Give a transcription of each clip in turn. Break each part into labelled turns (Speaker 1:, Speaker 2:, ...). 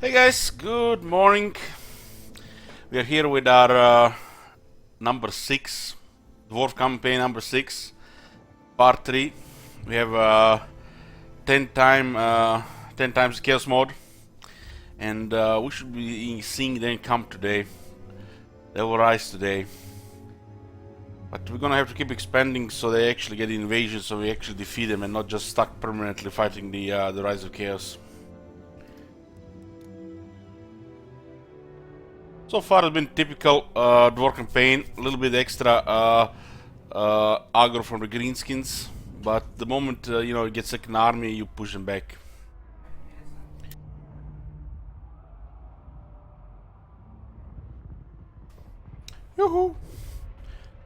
Speaker 1: Hey guys, good morning. We are here with our number 6, Dwarf campaign number 6, part 3. We have 10 times chaos mode, and we should be seeing them come today. They will rise today. But we're gonna have to keep expanding so they actually get invasion, so we actually defeat them and not just stuck permanently fighting the rise of chaos. So far it's been typical Dwarf campaign, a little bit extra aggro from the greenskins, but the moment you know you get second army, you push them back. Yoo-hoo!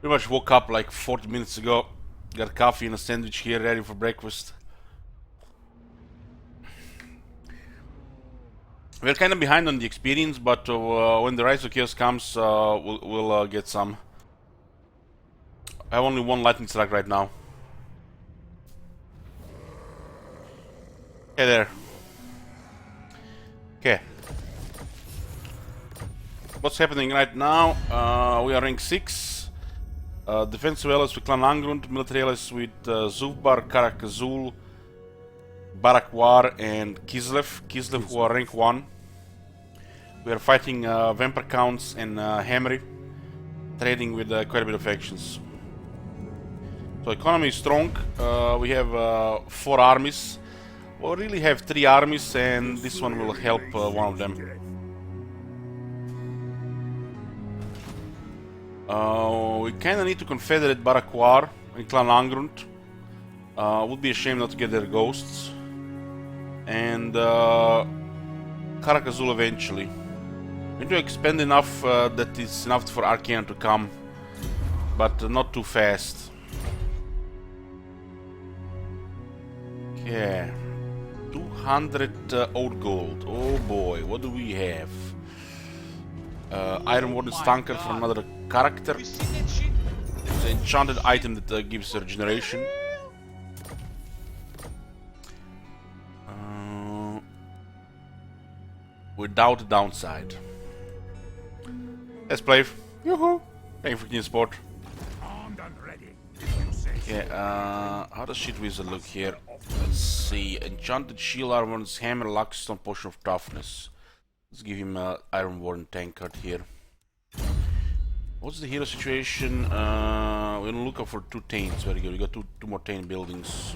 Speaker 1: Pretty much woke up like 40 minutes ago, got coffee and a sandwich here ready for breakfast. We're kind of behind on the experience, but when the Rise of Chaos comes, we'll get some. I have only one lightning strike right now. Hey there. Okay. What's happening right now? We are rank 6. Defensive allies with Clan Angrund, military allies with Zufbar, Karak Azul, Barakwar and Kislev. Kislev who are rank 1. We are fighting Vampire Counts and Hammery, trading with quite a bit of actions. So economy is strong. We have 4 armies. We really have 3 armies, and this one will help one of them. We kinda need to confederate Barakwar and Clan Angrund. Would be a shame not to get their ghosts. And Karakazul eventually. We need to expand enough that it's enough for Arcane to come, but not too fast. Okay. 200 old gold. Oh boy, what do we have? Iron Warden Stanker for another character. It's an enchanted item that gives regeneration. Without a downside. Let's play. Yoo-hoo! Thank you for King Sport. Okay, how does Shit Wizard look here? Let's see. Enchanted Shield, Iron Warden's Hammer, Luckstone, Potion of Toughness. Let's give him an Iron Warden tank card here. What's the hero situation? We're gonna look up for 2 taints. Very good. We got two more taint buildings.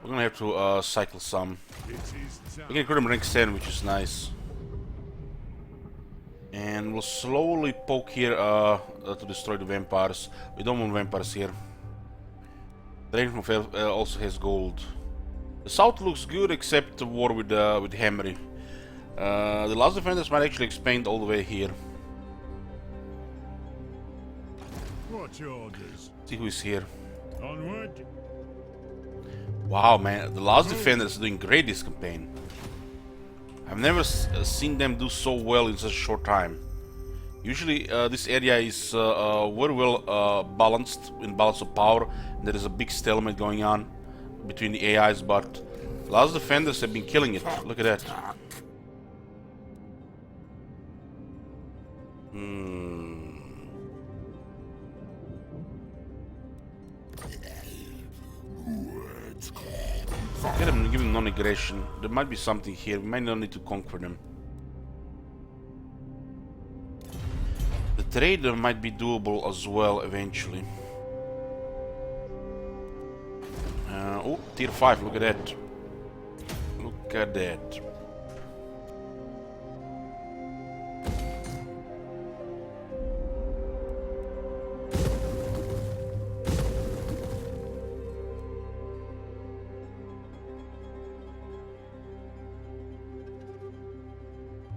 Speaker 1: We're gonna have to cycle some. We can create him rank 7, which is nice. And we'll slowly poke here to destroy the vampires. We don't want vampires here. The Dragon also has gold. The south looks good, except the war with Hammery. The last defenders might actually expand all the way here.
Speaker 2: What's your orders?
Speaker 1: See who is here.
Speaker 2: Onward.
Speaker 1: Wow, man, the last defenders are doing great this campaign. I've never seen them do so well in such a short time. Usually this area is very well balanced in balance of power. There is a big stalemate going on between the AIs, but last defenders have been killing it. Look at that. Get him, give him non-aggression. There might be something here. We might not need to conquer them. The trader might be doable as well eventually. Oh, tier 5, look at that. Look at that.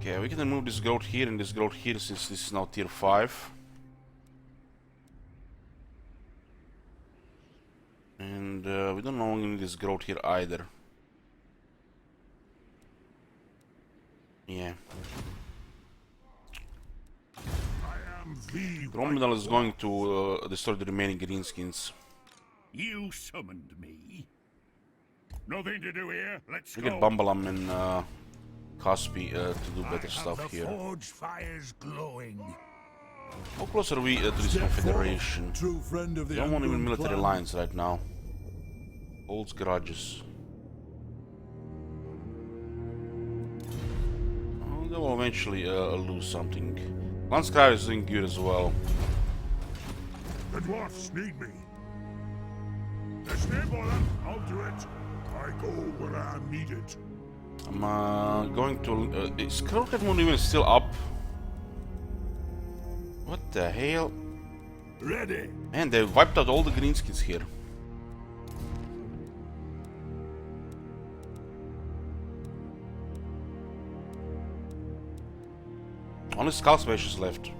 Speaker 1: Okay, we can move this goat here and this goat here since this is now tier 5. And we don't no longer need this goat here either. Yeah. Dromedal is going to destroy the remaining greenskins.
Speaker 2: You summoned me. Nothing to do here. Let's
Speaker 1: We
Speaker 2: go.
Speaker 1: get Bumbalam and Caspi to do better
Speaker 2: I have
Speaker 1: stuff
Speaker 2: the
Speaker 1: here.
Speaker 2: forge fires glowing.
Speaker 1: How close are we to this
Speaker 3: Step forth,
Speaker 1: confederation?
Speaker 3: true friend of the
Speaker 1: We don't want even
Speaker 3: Unknown
Speaker 1: military
Speaker 3: clan.
Speaker 1: alliance right now. Holds grudges. Oh, they will eventually lose something. Landscribe is doing good as well.
Speaker 2: The dwarfs need me. Stay bother, I'll do it. I go where I'm needed.
Speaker 1: I'm going to... is Crooked Moon even still up? What the hell?
Speaker 2: Ready.
Speaker 1: Man, they wiped out all the greenskins here. Only Skull Smashers left.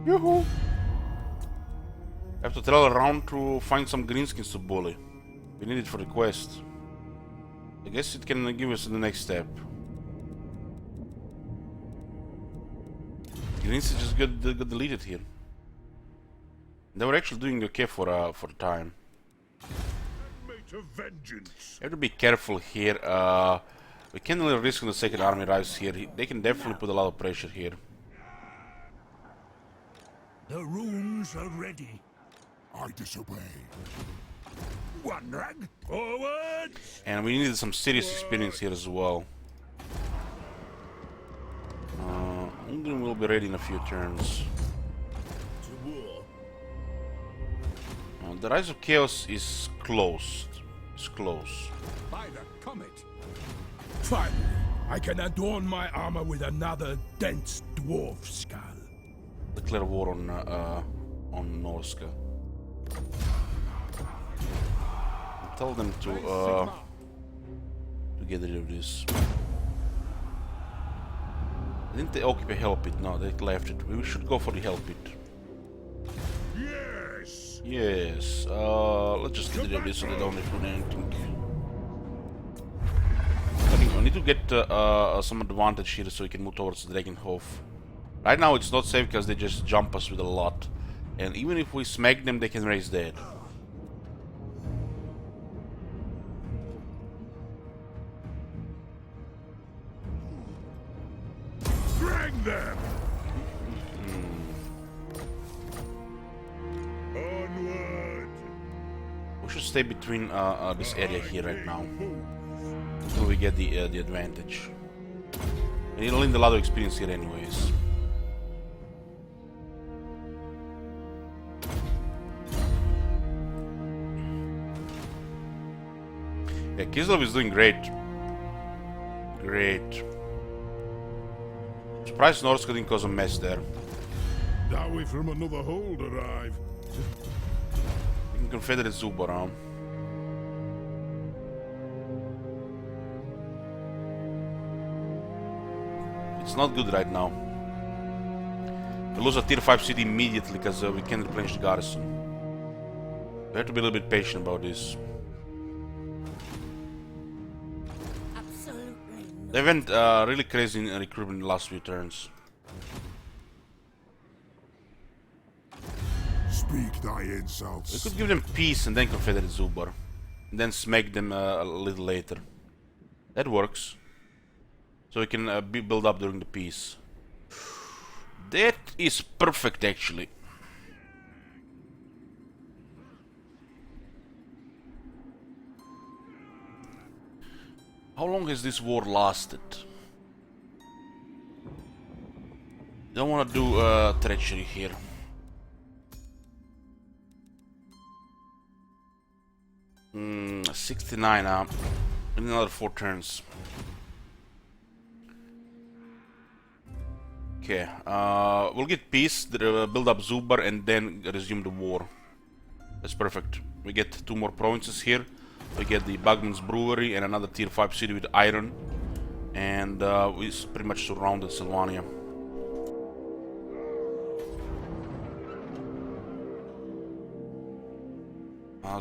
Speaker 1: Yoo-hoo! Have to travel around to find some greenskins to bully. We need it for the quest. I guess it can give us the next step. Greenskins just got deleted here. They were actually doing okay for the time.
Speaker 2: Mate of vengeance.
Speaker 1: You have to be careful here. We can't really risk when the second army arrives here. They can definitely put a lot of pressure here.
Speaker 2: The runes are ready.
Speaker 3: I disobey.
Speaker 2: One rag. Forward.
Speaker 1: And we needed some serious experience here as well. Ungrim will be ready in a few turns.
Speaker 3: To war.
Speaker 1: The Rise of Chaos is closed. It's close.
Speaker 3: By the comet. Finally, I can adorn my armor with another dense dwarf skull.
Speaker 1: Declare war on Norska. Tell them to get rid of this. Didn't they occupy Hell Pit? No, they left it. We should go for the Hell Pit.
Speaker 2: Yes.
Speaker 1: Yes. Let's just get rid of this so they don't have to do anything. I think we need to get some advantage here so we can move towards Dragonhof. Right now it's not safe because they just jump us with a lot. And even if we smack them, they can raise dead.
Speaker 2: Drag them. Onward.
Speaker 1: We should stay between this area here right now until we get the advantage. And it'll need a lot of experience here anyways. Yeah, Kislev is doing great. Great. Surprised Norska didn't cause a mess there.
Speaker 2: That way from another hold arrive.
Speaker 1: We can Confederate Zubaram. It's not good right now. We lose a tier 5 city immediately because we can't replenish the garrison. We have to be a little bit patient about this. They went really crazy in recruitment in the last few turns.
Speaker 3: Speak thy
Speaker 1: We
Speaker 3: insults.
Speaker 1: could give them peace and then Confederate Zubar. And then smack them a little later. That works. So we can build up during the peace. That is perfect actually. How long has this war lasted? Don't want to do treachery here. Hmm, 69 up. In another 4 turns. Okay, we'll get peace, build up Zubar, and then resume the war. That's perfect. We get 2 more provinces here. We get the Bagman's Brewery and another tier 5 city with iron. And we pretty much surrounded Sylvania.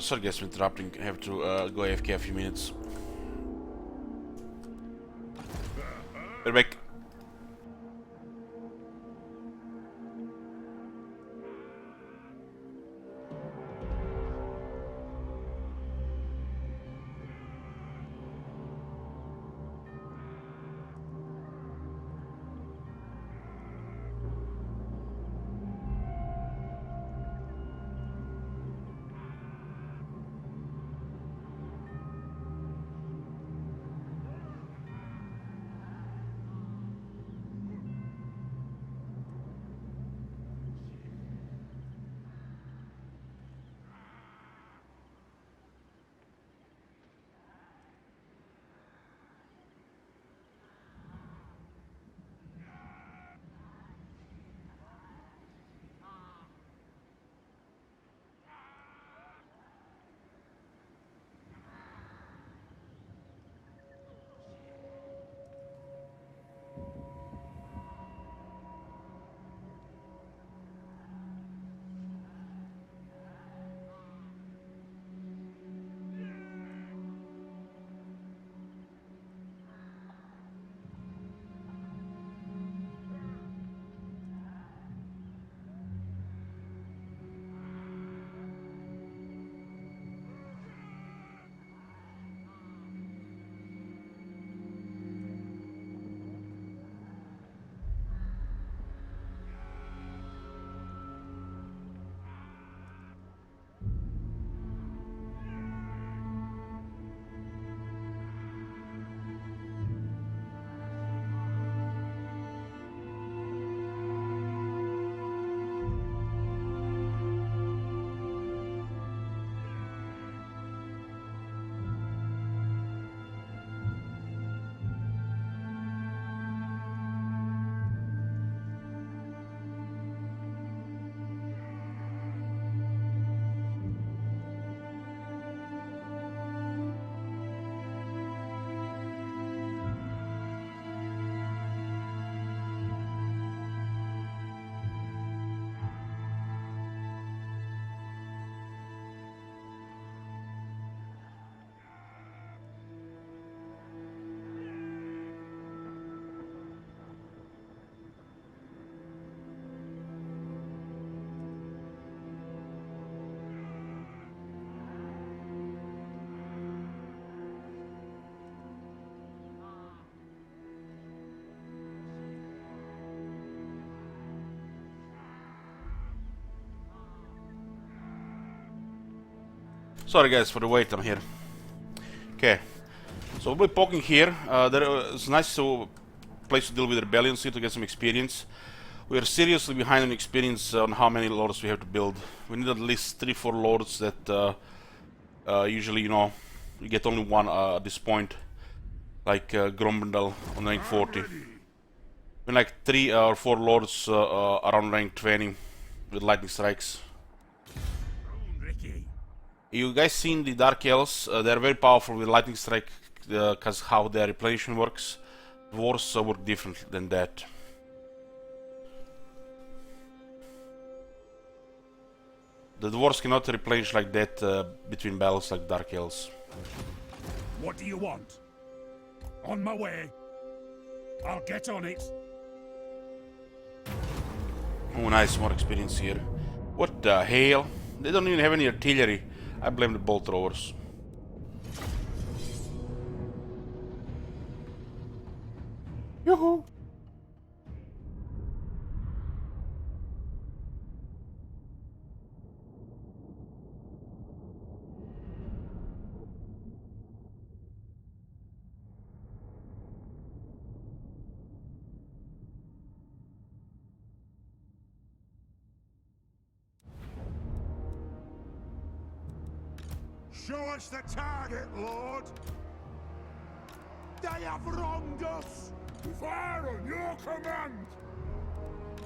Speaker 1: Sorry guys for interrupting, I have to go AFK a few minutes. We're back. Sorry guys for the wait, I'm here. Okay, so we'll be poking here. It's nice place to deal with rebellions here to get some experience. We are seriously behind on experience on how many lords we have to build. We need at least 3-4 lords that usually, you know, you get only one at this point. Like Grombendal on rank 40. We like 3 or 4 lords around rank 20 with lightning strikes. You guys seen the Dark Elves? They're very powerful with lightning strike because how their replenishment works. Dwarves work different than that. The dwarves cannot replenish like that between battles like Dark Elves.
Speaker 2: What do you want? On my way. I'll get on it.
Speaker 1: Oh nice, more experience here. What the hell? They don't even have any artillery. I blame the bolt throwers. Yoo-hoo!
Speaker 2: Show us the target, Lord! They have wronged us! Fire on your command!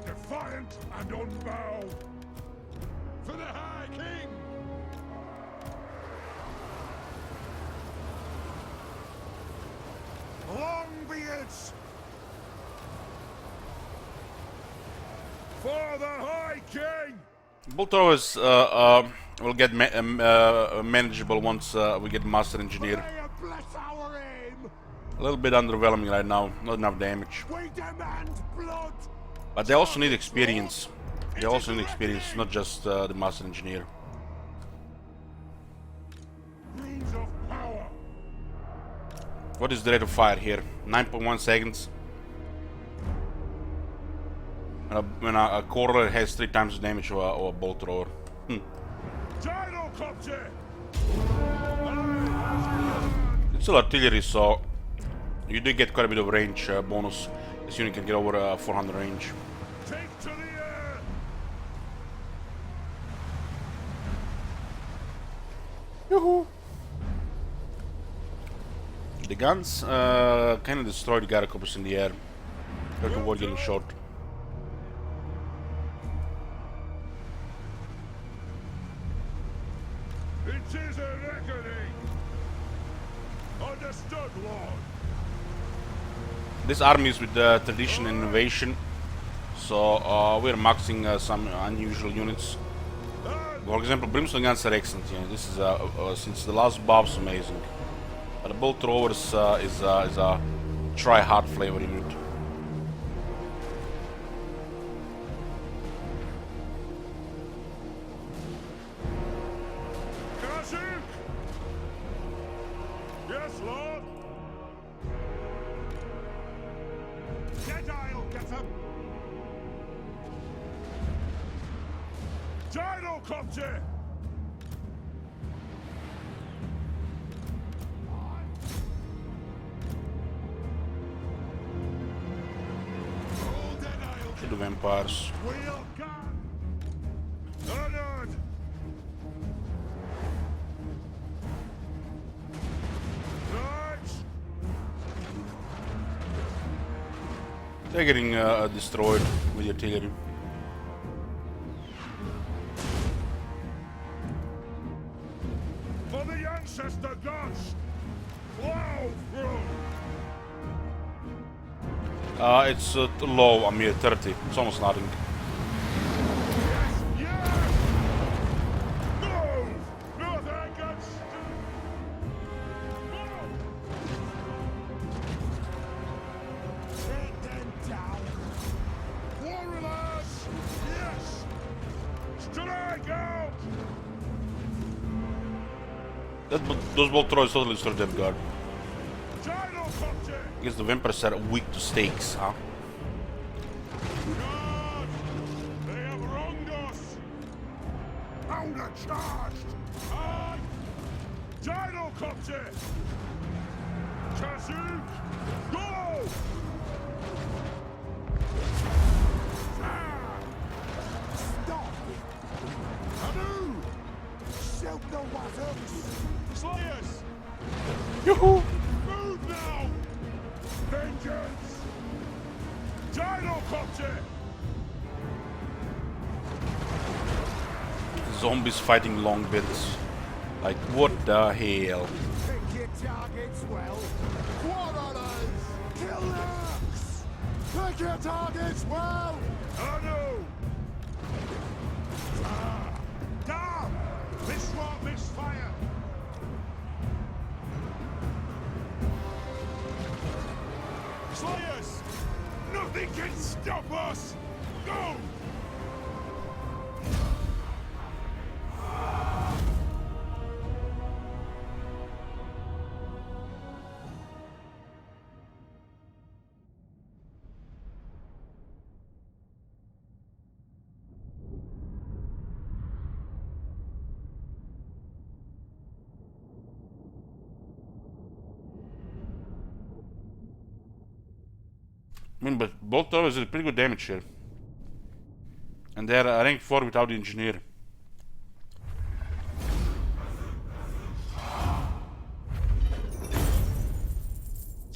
Speaker 2: Defiant and unbowed! For the High King! Longbeards! For the High King!
Speaker 1: Bolt throwers will get manageable once we get Master Engineer. A little bit underwhelming right now, not enough damage. But they also need experience. They also need experience, not just the Master Engineer. What is the rate of fire here? 9.1 seconds. When a quarter has 3 times the damage of a bolt thrower. It's still artillery, so you do get quite a bit of range bonus. This unit can get over 400 range. Yoo-hoo! The guns kind of destroy the Gyrocopters in the air. They can avoid getting shot.
Speaker 2: It is a reckoning! Understood, Lord!
Speaker 1: This army is with tradition and innovation, so we're maxing some unusual units. For example, brimstone guns are excellent. Yeah, this is since the last buff's amazing. But the bolt throwers is a try-hard flavor unit.
Speaker 2: Yes, Lord! Jedi'll get him! Gyrocopter!
Speaker 1: To the vampires.
Speaker 2: Wheel gun! Honored!
Speaker 1: They're getting destroyed with the artillery.
Speaker 2: For the ancestor gods! Plow through!
Speaker 1: It's low, a mere 30. It's almost nothing.
Speaker 2: Yes! Move! North Angus! Move! Take them down! Warriors! Yes! Strike out!
Speaker 1: Those bolt throwers totally destroyed that guard.
Speaker 2: Gyrocopter!
Speaker 1: I guess the vampires are weak to stakes, huh?
Speaker 2: God! They have wronged us! Owner charged! Gyrocopter! Chazook! Go!
Speaker 4: Stop!
Speaker 2: Anu!
Speaker 4: Shoot the wasps!
Speaker 2: Slayers!
Speaker 1: Yoo-hoo!
Speaker 2: Move now! Vengeance! Gyrocopter!
Speaker 1: Zombies fighting long bits. Like, what the hell?
Speaker 4: Pick your targets well. Quarrelers! Killers! Pick your targets well!
Speaker 2: Anu! Down! This won't miss fire! Slayers! Nothing can stop us! Go!
Speaker 1: I mean, but both towers did pretty good damage here. And they're rank 4 without the engineer.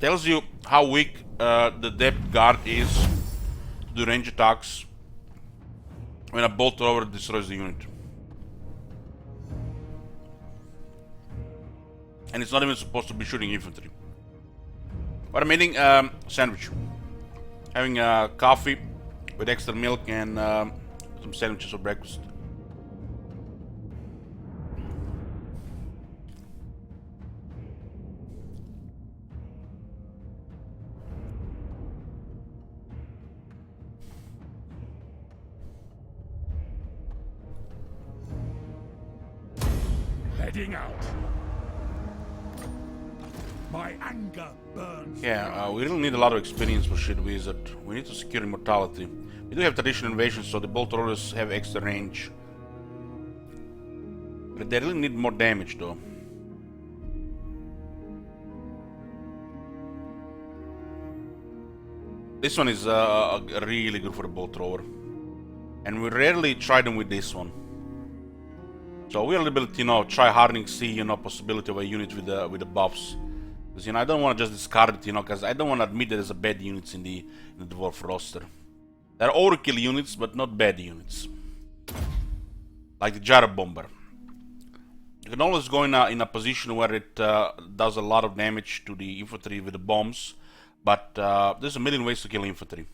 Speaker 1: Tells you how weak the depth guard is to the range attacks when a bolt thrower destroys the unit. And it's not even supposed to be shooting infantry. What I'm eating, sandwich. Having coffee with extra milk and some sandwiches for breakfast.
Speaker 2: Heading out. My anger burns.
Speaker 1: Yeah, we really need a lot of experience for shit wizard. We need to secure immortality. We do have traditional invasion, so the bolt throwers have extra range. But they really need more damage though. This one is really good for the bolt thrower. And we rarely try them with this one. So we're a little bit, try hardening, see, possibility of a unit with the buffs. Because, I don't want to just discard it, because I don't want to admit that there's a bad units in the Dwarf roster. There are overkill units, but not bad units. Like the Gyro Bomber. You can always go in a position where it does a lot of damage to the infantry with the bombs, but there's a million ways to kill infantry.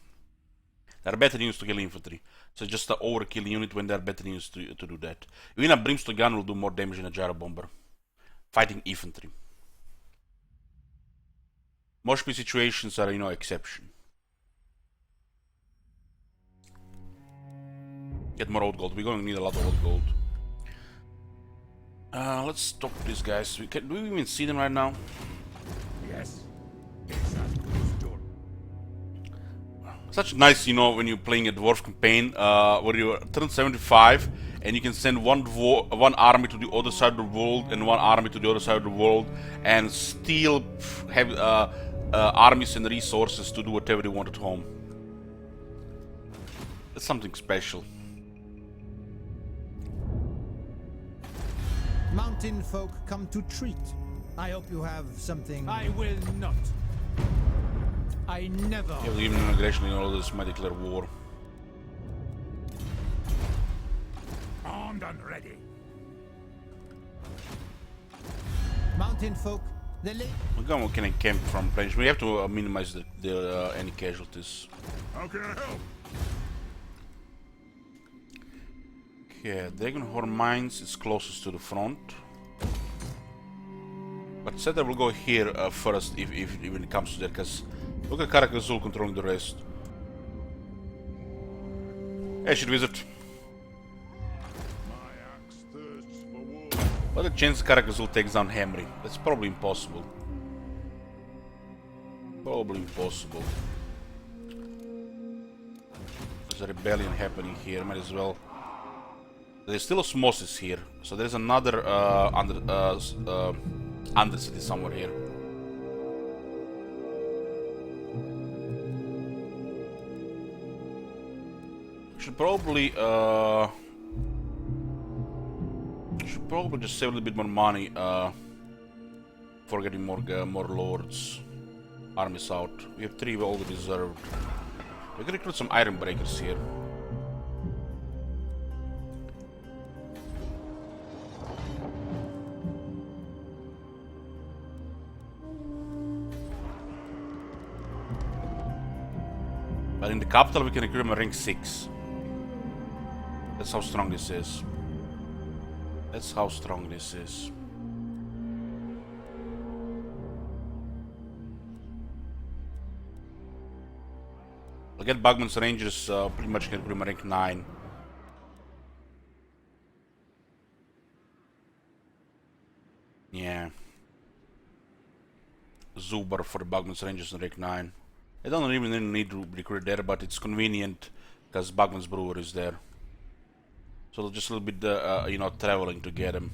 Speaker 1: There are better units to kill infantry. So just an overkill unit when there are better units to do that. Even a Brimstone gun will do more damage than a Gyro Bomber. Fighting infantry. Mosh pit situations are, exception. Get more old gold. We're going to need a lot of old gold. Let's stop these guys. Do we even see them right now?
Speaker 2: Yes. It's as good as done.
Speaker 1: Such nice, when you're playing a dwarf campaign, where you turn 75 and you can send one army to the other side of the world and one army to the other side of the world, and still have armies and resources to do whatever they want at home. That's something special.
Speaker 5: Mountain folk come to treat. I hope you have something.
Speaker 3: I will not. I never.
Speaker 1: You have even aggression in all this, might declare war.
Speaker 2: Armed and ready.
Speaker 5: Mountain folk, the lake.
Speaker 1: We can encamp from range. We have to minimize the any casualties.
Speaker 2: How can I help?
Speaker 1: Okay, Dagenhorn Mines is closest to the front. But Setter will go here first if when it comes to that, because look at Karakazul controlling the rest. Hey, shit wizard.
Speaker 2: My axe thirsts for wood.
Speaker 1: What a chance Karakazul takes down Hamri? That's probably impossible. Probably impossible. There's a rebellion happening here, might as well There's still osmosis here, so there's another undercity somewhere here. Should probably just save a little bit more money for getting more lords. Armies out. We have 3 already reserved. We can recruit some iron breakers here. But in the capital we can recruit him a rank 6. That's how strong this is. That's how strong this is. I'll get Bugman's Rangers pretty much can recruit him a rank 9. Yeah. Zubar for the Bugman's Rangers in rank 9. I don't even need to recruit there, but it's convenient because Bugman's Brewer is there. So just a little bit, you know, traveling to get him.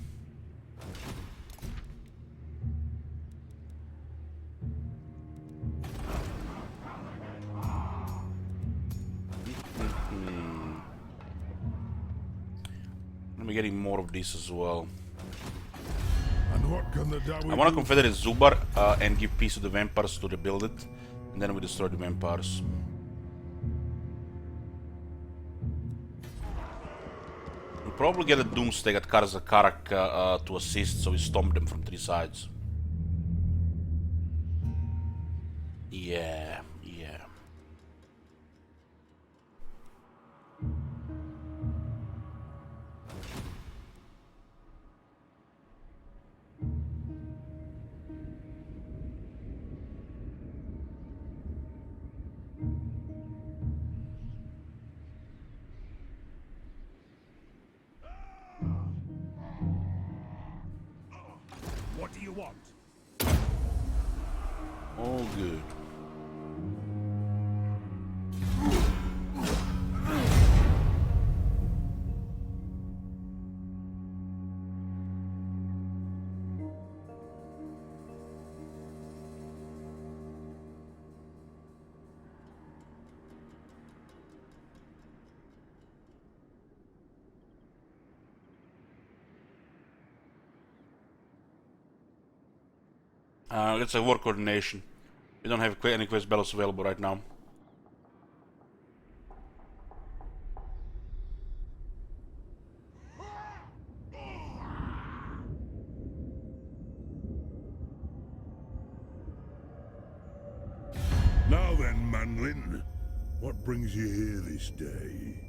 Speaker 1: I'm getting more of this as well.
Speaker 2: And what can the Dawi
Speaker 1: I want to
Speaker 2: do?
Speaker 1: confederate Zubar and give peace to the vampires to rebuild it, and then we destroy the vampires. We'll probably get a Doomstag at Karak to assist, so we stomp them from 3 sides. Yeah, yeah.
Speaker 3: What do you want?
Speaker 1: All good. Let's say war coordination. We don't have any quest battles available right now.
Speaker 2: Now then, Manlin, what brings you here this day?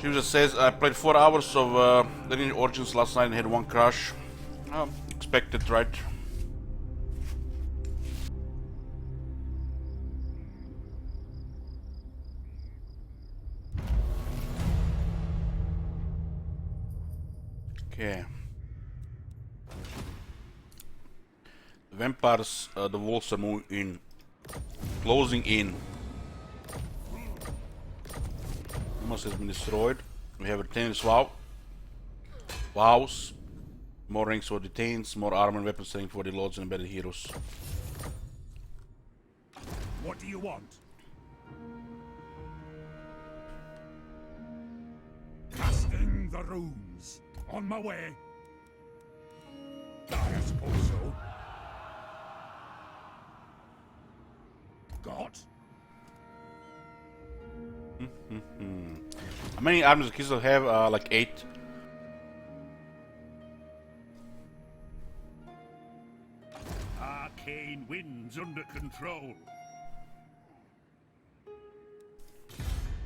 Speaker 2: She just says, I played 4 hours of Lineage Origins last night and had 1 crash. Expected, right? Okay. The vampires, the wolves are moving in. Closing in. Has been destroyed. We have retained Wow. Wows. More ranks for detains, more armor and weapons training for the lords and embedded heroes.
Speaker 3: What do you want?
Speaker 2: the runes. On my way. I suppose so. Got?
Speaker 1: How many armies does Kislev have? Like 8.
Speaker 2: Arcane winds under control.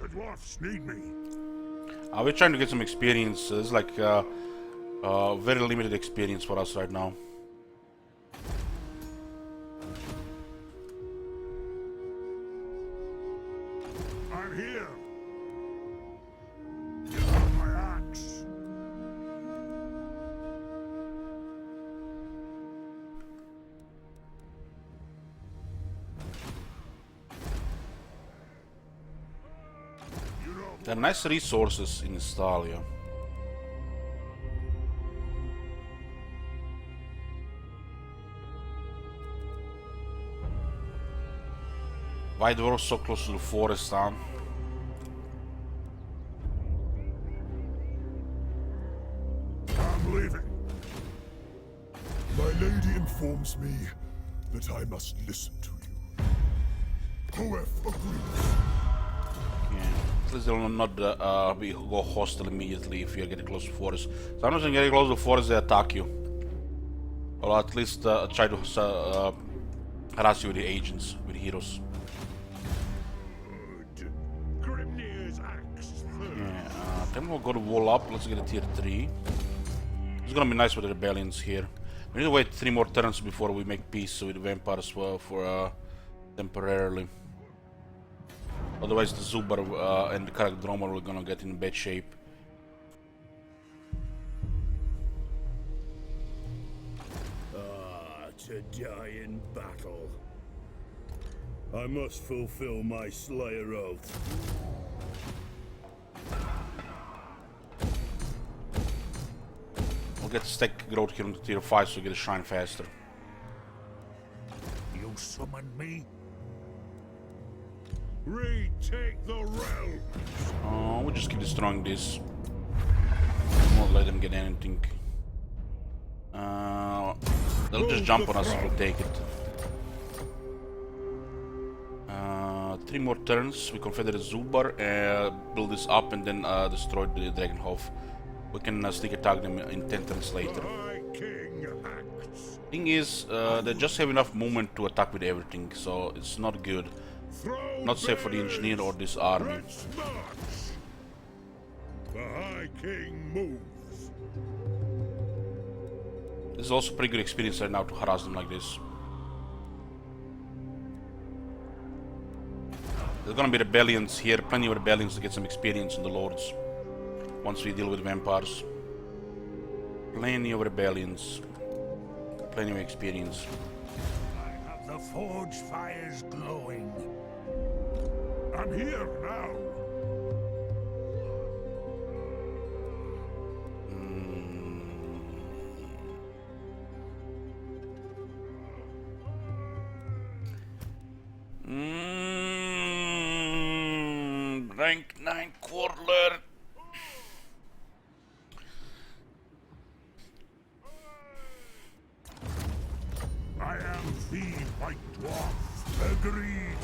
Speaker 2: The dwarfs need me.
Speaker 1: We're trying to get some experience. It's like very limited experience for us right now.
Speaker 2: I'm here. Give up my axe. You know
Speaker 1: There are nice resources in Stalia. Why Dwarfs so close to the forest, huh?
Speaker 2: I'm leaving.
Speaker 3: My lady informs me that I must listen to you. Hoef agrees.
Speaker 1: Yeah. At least they'll not go hostile immediately if you're getting close to the forest. Sometimes when you're getting close to the forest, they attack you. Or at least try to harass you with the agents, with the heroes.
Speaker 2: Good. Grimnir's axe first.
Speaker 1: Yeah, then we'll go to wall up. Let's get a tier 3. It's gonna be nice with the rebellions here. We need to wait 3 more turns before we make peace with the vampires for temporarily. Otherwise, the Zubar and the Karakdromor are gonna get in bad shape.
Speaker 6: To die in battle. I must fulfill my Slayer oath.
Speaker 1: We'll get stack growth here into tier 5 so we get a shrine faster.
Speaker 2: You summoned me? Retake the realm.
Speaker 1: We'll just keep destroying this. Won't let them get anything. They'll just jump on us if we'll take it. 3 more turns. We confederate Zubar, build this up, and then destroy the Dragonhof. We can sneak attack them in 10 turns later.
Speaker 2: My king acts.
Speaker 1: Thing is, they just have enough movement to attack with everything, so it's not good.
Speaker 2: Throw
Speaker 1: Not safe for the engineer or this army.
Speaker 2: Let's march. The High King moves.
Speaker 1: This is also pretty good experience right now to harass them like this. There's gonna be rebellions here, plenty of rebellions to get some experience in the lords. Once we deal with vampires. Plenty of rebellions. Plenty of experience.
Speaker 2: I have the forge fires glowing. I'm here now.
Speaker 1: Rank 9 Quartler.
Speaker 2: I am the White Dwarf. Agreed.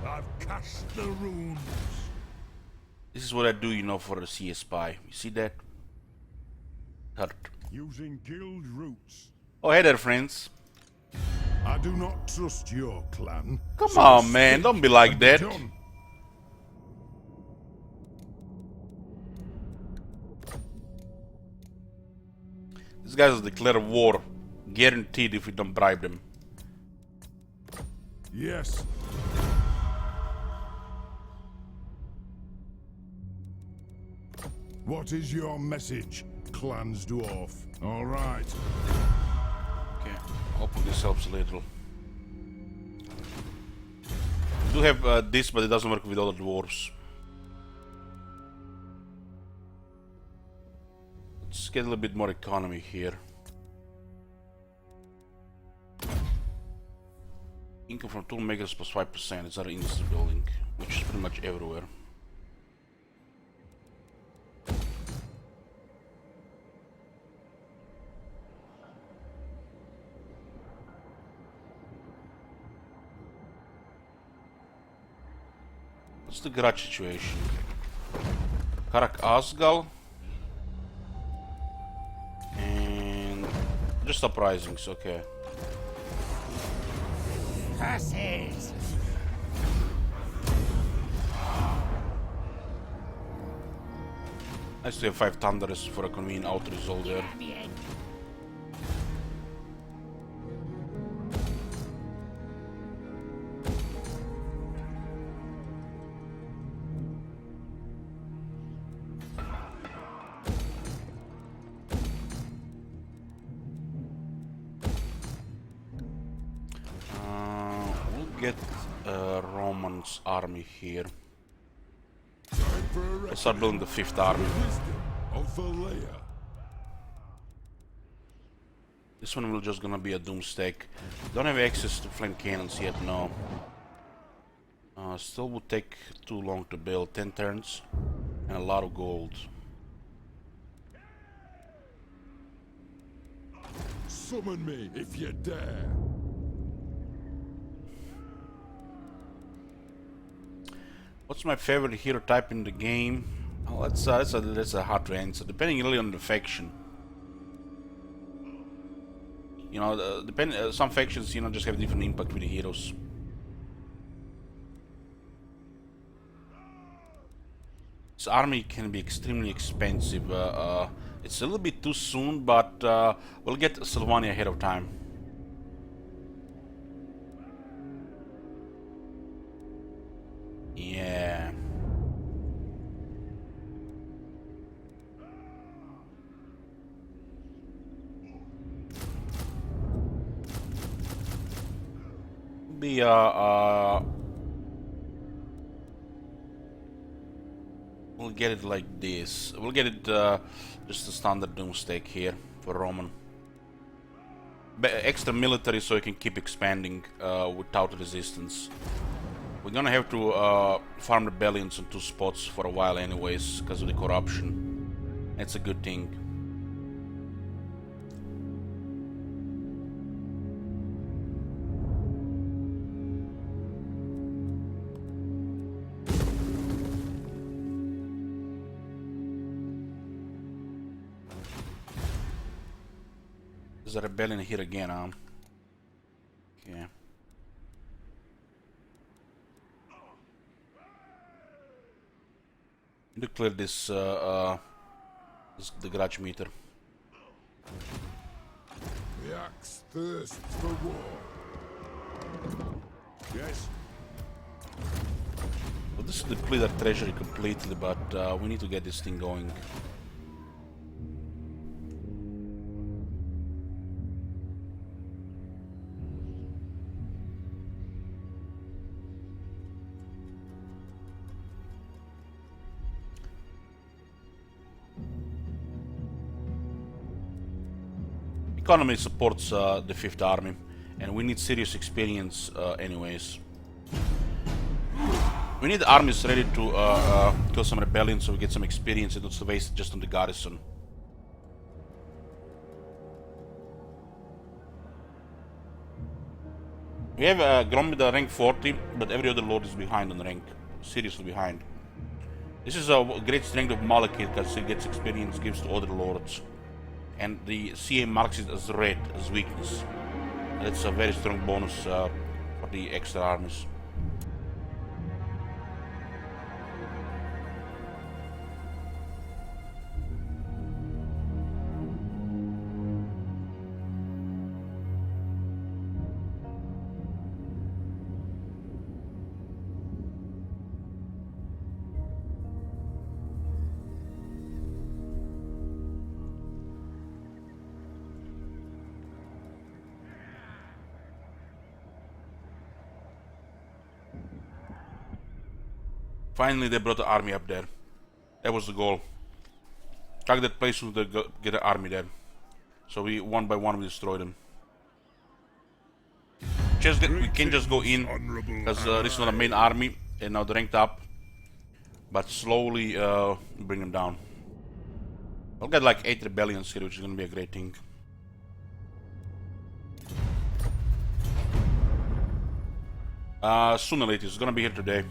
Speaker 2: I've cast the runes.
Speaker 1: This is what I do, you know, for the CS spy. You see that? Hurt.
Speaker 2: Using guild roots.
Speaker 1: Oh, hey there, friends.
Speaker 3: I do not trust your clan.
Speaker 1: Come
Speaker 3: so
Speaker 1: on, man.
Speaker 3: speak
Speaker 1: Don't be like
Speaker 3: and
Speaker 1: that.
Speaker 3: done.
Speaker 1: These guys will declare war. Guaranteed if we don't bribe them.
Speaker 3: Yes. What is your message, Clans Dwarf? All right.
Speaker 1: Okay, hopefully this helps a little. We do have this, but it doesn't work with other dwarves. Let's get a little bit more economy here. Income from toolmakers plus 5%. It's our industry building, which is pretty much everywhere. What's the garage situation? Karak Asgal. And just uprisings, okay.
Speaker 4: Curses!
Speaker 1: Nice to have 5 Thunderers for a convenient auto-resolve there. We'll get Roman's army here. Let's start building the 5th army. This one will just gonna be a doomstack. Don't have access to flame cannons yet, no. Still would take too long to build. 10 turns and a lot of gold.
Speaker 3: Summon me if you dare.
Speaker 1: What's my favorite hero type in the game? Oh, that's a hard to answer. Depending really on the faction. You know, some factions, you know, just have different impact with the heroes. This army can be extremely expensive. It's a little bit too soon, but we'll get Sylvania ahead of time. Yeah. Be we'll get it like this. We'll get it just a standard doomstack here for Roman. Extra military so you can keep expanding without resistance. We're gonna have to farm rebellions in 2 spots for a while anyways, because of the corruption. It's a good thing. There's a rebellion here again, huh? Okay. Need to clear this, the garage meter.
Speaker 3: The axe thirsts for war. Yes.
Speaker 1: Well, this will deplete our treasury completely, but we need to get this thing going. Economy supports the 5th army, and we need serious experience anyways. We need armies ready to kill some rebellions so we get some experience and not to waste just on the garrison. We have Gromida rank 40, but every other lord is behind on rank, seriously behind. This is a great strength of Malekith because he gets experience, gives to other lords. And the CA marks it as red, as weakness. That's a very strong bonus for the extra armies. Finally, they brought the army up there. That was the goal. Target that place to get an army there. So we one by one we destroy them. We can just go in because this is not a main army and now they're ranked up. But slowly bring them down. I'll get like 8 rebellions here, which is gonna be a great thing. Sooner or later, it's gonna be here today.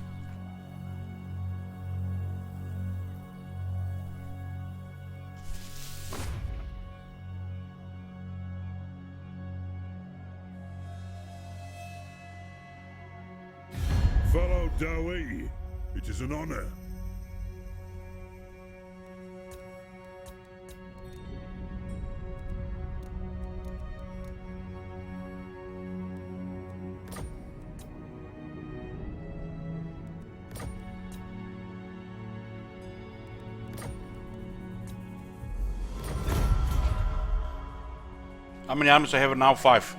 Speaker 2: Dawei, it is an honor.
Speaker 1: How many armies I have now? 5.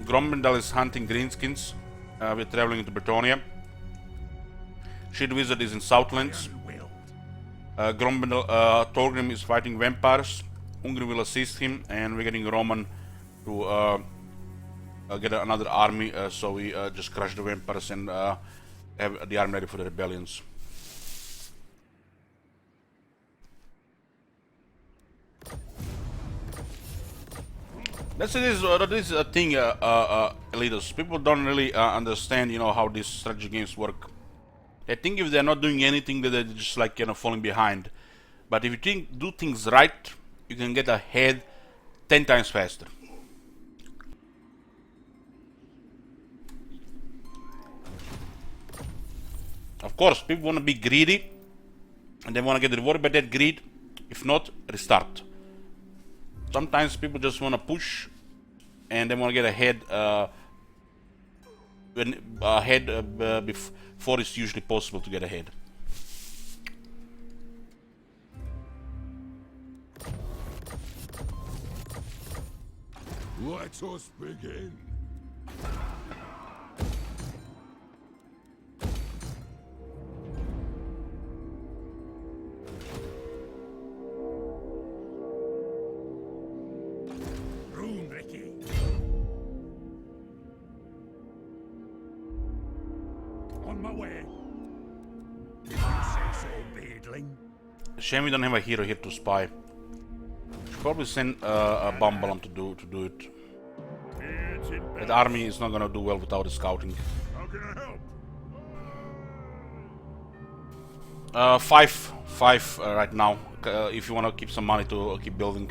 Speaker 1: Grombendal is hunting greenskins. We're traveling into Bretonia. Shield Wizard is in Southlands. Thorgrim is fighting vampires. Ungrim will assist him, and we're getting Roman to get another army, so we just crush the vampires and have the army ready for the rebellions. This is a thing, leaders. People don't really understand, how these strategy games work. They think if they're not doing anything, that they're just like falling behind. But if you do things right, you can get ahead 10 times faster. Of course, people want to be greedy, and they want to get rewarded by that greed. If not, restart. Sometimes people just want to push, and they want to get ahead before it's usually possible to get ahead.
Speaker 3: Let us begin.
Speaker 2: Rune, Ricky. On my way. If you say so, Beardling.
Speaker 1: Shame we don't have a hero here to spy. Should probably send a Bumbalum to do it. That army is not gonna do well without the scouting.
Speaker 2: How can I help?
Speaker 1: 5 right now. If you wanna keep some money to keep building.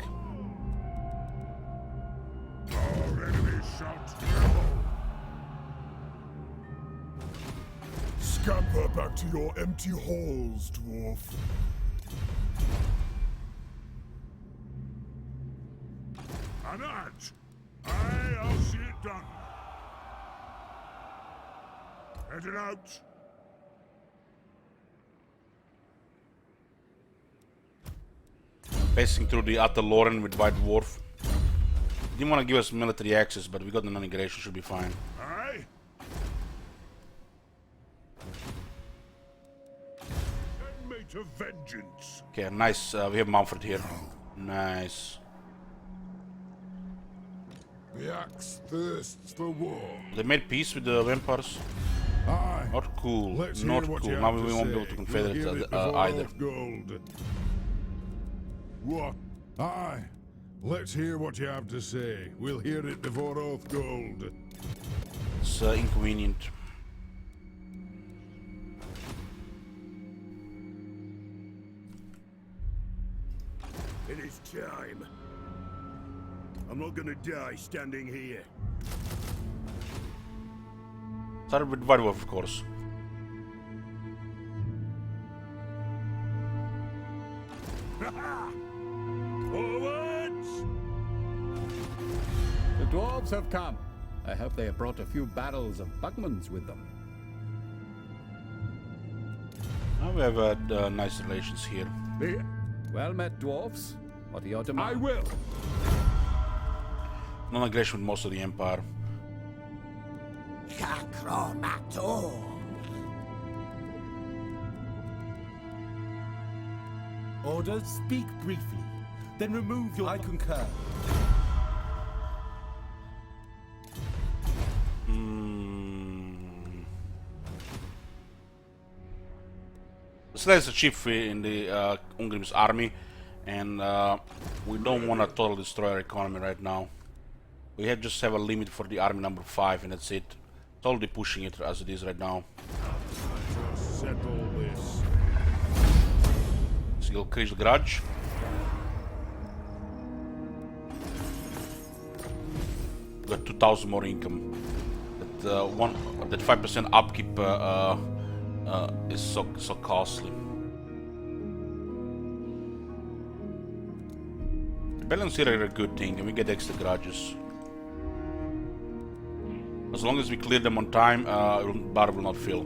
Speaker 2: Our enemies shout tremble.
Speaker 3: Scamper back to your empty halls, dwarf.
Speaker 2: An ant. I'll see it done. Headed out.
Speaker 1: Passing through the Outer Loren with White Dwarf. Didn't want to give us military access, but we got the non-integration, should be fine.
Speaker 2: Aye. Send me to vengeance.
Speaker 1: Okay, nice. We have Mumford here. Nice.
Speaker 3: The axe thirsts for war.
Speaker 1: They made peace with the vampires.
Speaker 3: Aye.
Speaker 1: Not cool.
Speaker 3: Let's
Speaker 1: Not
Speaker 3: hear what
Speaker 1: cool.
Speaker 3: you
Speaker 1: Now
Speaker 3: have
Speaker 1: we
Speaker 3: to
Speaker 1: won't be able
Speaker 3: say.
Speaker 1: to
Speaker 3: We'll
Speaker 1: confederate
Speaker 3: hear it before
Speaker 1: either.
Speaker 3: oath gold. What? Aye. Let's hear what you have to say. We'll hear it before oath gold.
Speaker 1: It's inconvenient.
Speaker 6: It is time. I'm not gonna die standing here.
Speaker 1: Started with White Dwarf, of course.
Speaker 6: Forwards!
Speaker 7: The dwarves have come. I hope they have brought a few barrels of Bugmans with them.
Speaker 1: Now we have nice relations here.
Speaker 7: Well met, dwarfs. What are your
Speaker 3: I
Speaker 7: demands?
Speaker 3: will.
Speaker 1: Non-aggression with most of the Empire.
Speaker 4: Kakromator.
Speaker 8: Orders, speak briefly, then remove your... I concur.
Speaker 1: So there's a chief in the Ungrim's army, and we don't want to totally destroy our economy right now. We just have a limit for the army number 5, and that's it. Totally pushing it as it is right now.
Speaker 6: Just settle this.
Speaker 1: Skill increase the grudge. Got 2,000 more income. That 5% upkeep is so costly. Rebellions here are a good thing, and we get extra grudges. As long as we clear them on time, bar will not fill.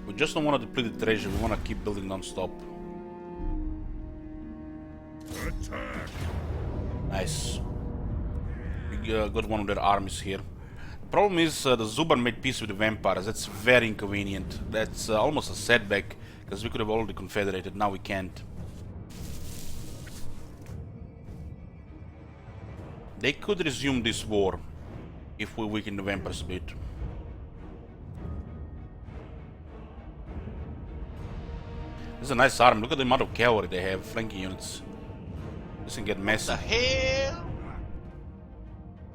Speaker 1: We just don't want to deplete the treasure, we want to keep building non-stop.
Speaker 2: Attack!
Speaker 1: Nice. We got one of their armies here. The problem is the Zuban made peace with the vampires. That's very inconvenient. That's almost a setback, because we could have already confederated, now we can't. They could resume this war if we weaken the vampires a bit. This is a nice army. Look at the amount of cavalry they have, flanking units. This can get messy.
Speaker 9: The hell?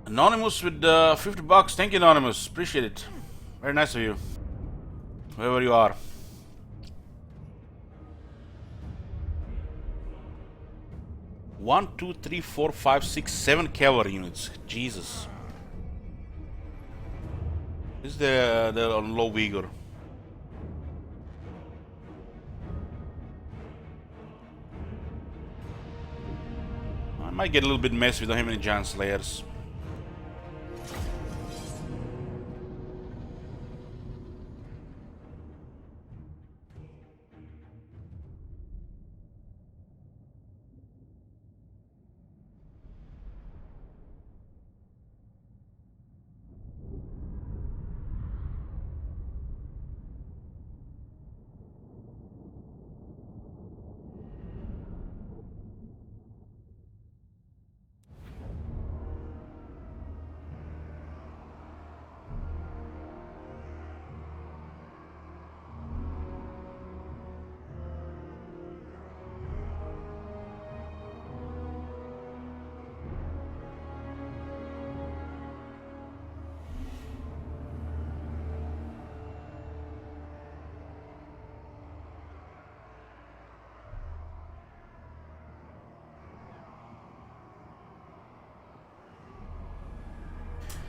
Speaker 1: Anonymous with $50. Thank you, Anonymous. Appreciate it. Very nice of you. Wherever you are. One, two, three, four, five, six, 7 cavalry units. Jesus. This is the on low vigor. I might get a little bit messy. We don't have any giant slayers.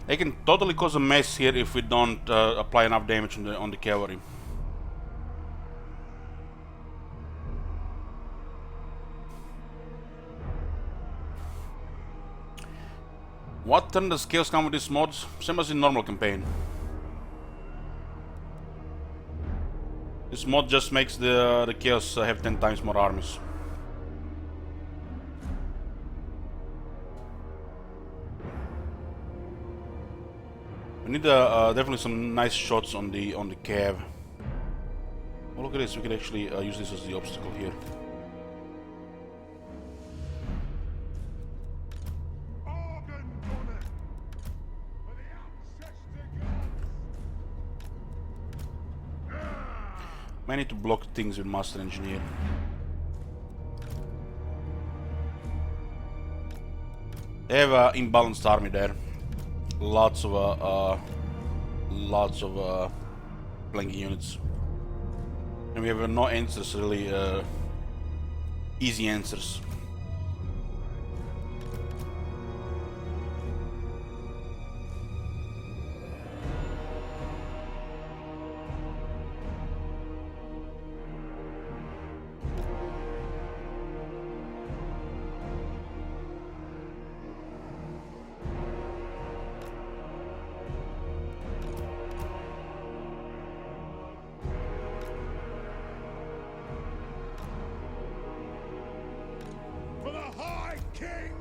Speaker 1: They can totally cause a mess here if we don't apply enough damage on the cavalry. What turn the scales come with these mods? Same as in normal campaign. This mod just makes the chaos have 10 times more armies. We need definitely some nice shots on the cav. Oh, look at this! We can actually use this as the obstacle here. I need to block things with Master Engineer. They have an imbalanced army there. Lots of flanking units, and we have no answers really. Easy answers.
Speaker 2: For the High King!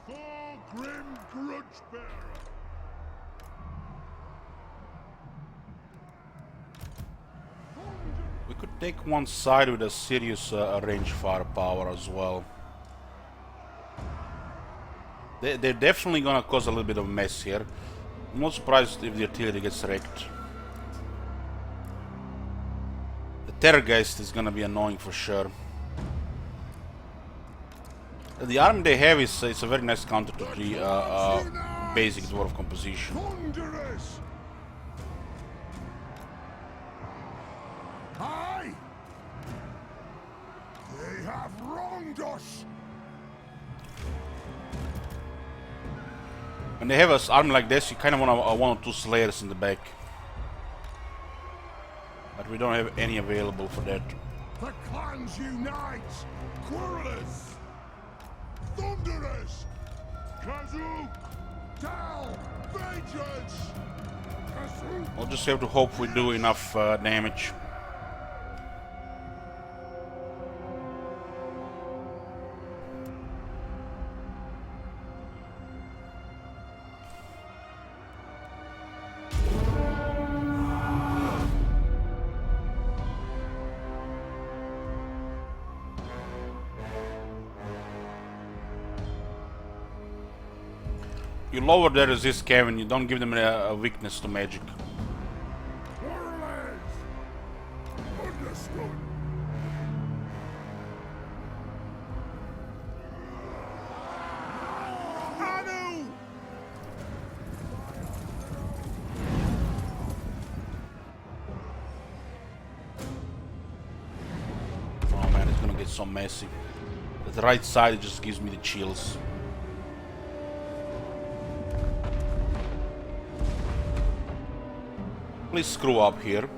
Speaker 2: For Grim Grudgebearer!
Speaker 1: We could take one side with a serious range firepower as well. They're definitely gonna cause a little bit of a mess here. I'm not surprised if the artillery gets wrecked. The Terrorgeist is gonna be annoying for sure. The army they have is it's a very nice counter to the basic dwarf composition.
Speaker 2: Thunderous! Aye! They have wronged us!
Speaker 1: When they have an army like this, you kind of want one or two slayers in the back. But we don't have any available for that.
Speaker 2: The clans unite! Quarrelers! Thunderous! Kazook! Tal! Vengeance! Kazook!
Speaker 1: We'll just have to hope we do enough damage. You lower their resist, Kevin. You don't give them a weakness to magic.
Speaker 2: Quarrelers! Understood! Anu!
Speaker 1: Oh man, it's gonna get so messy. The right side it just gives me the chills. Please screw up here.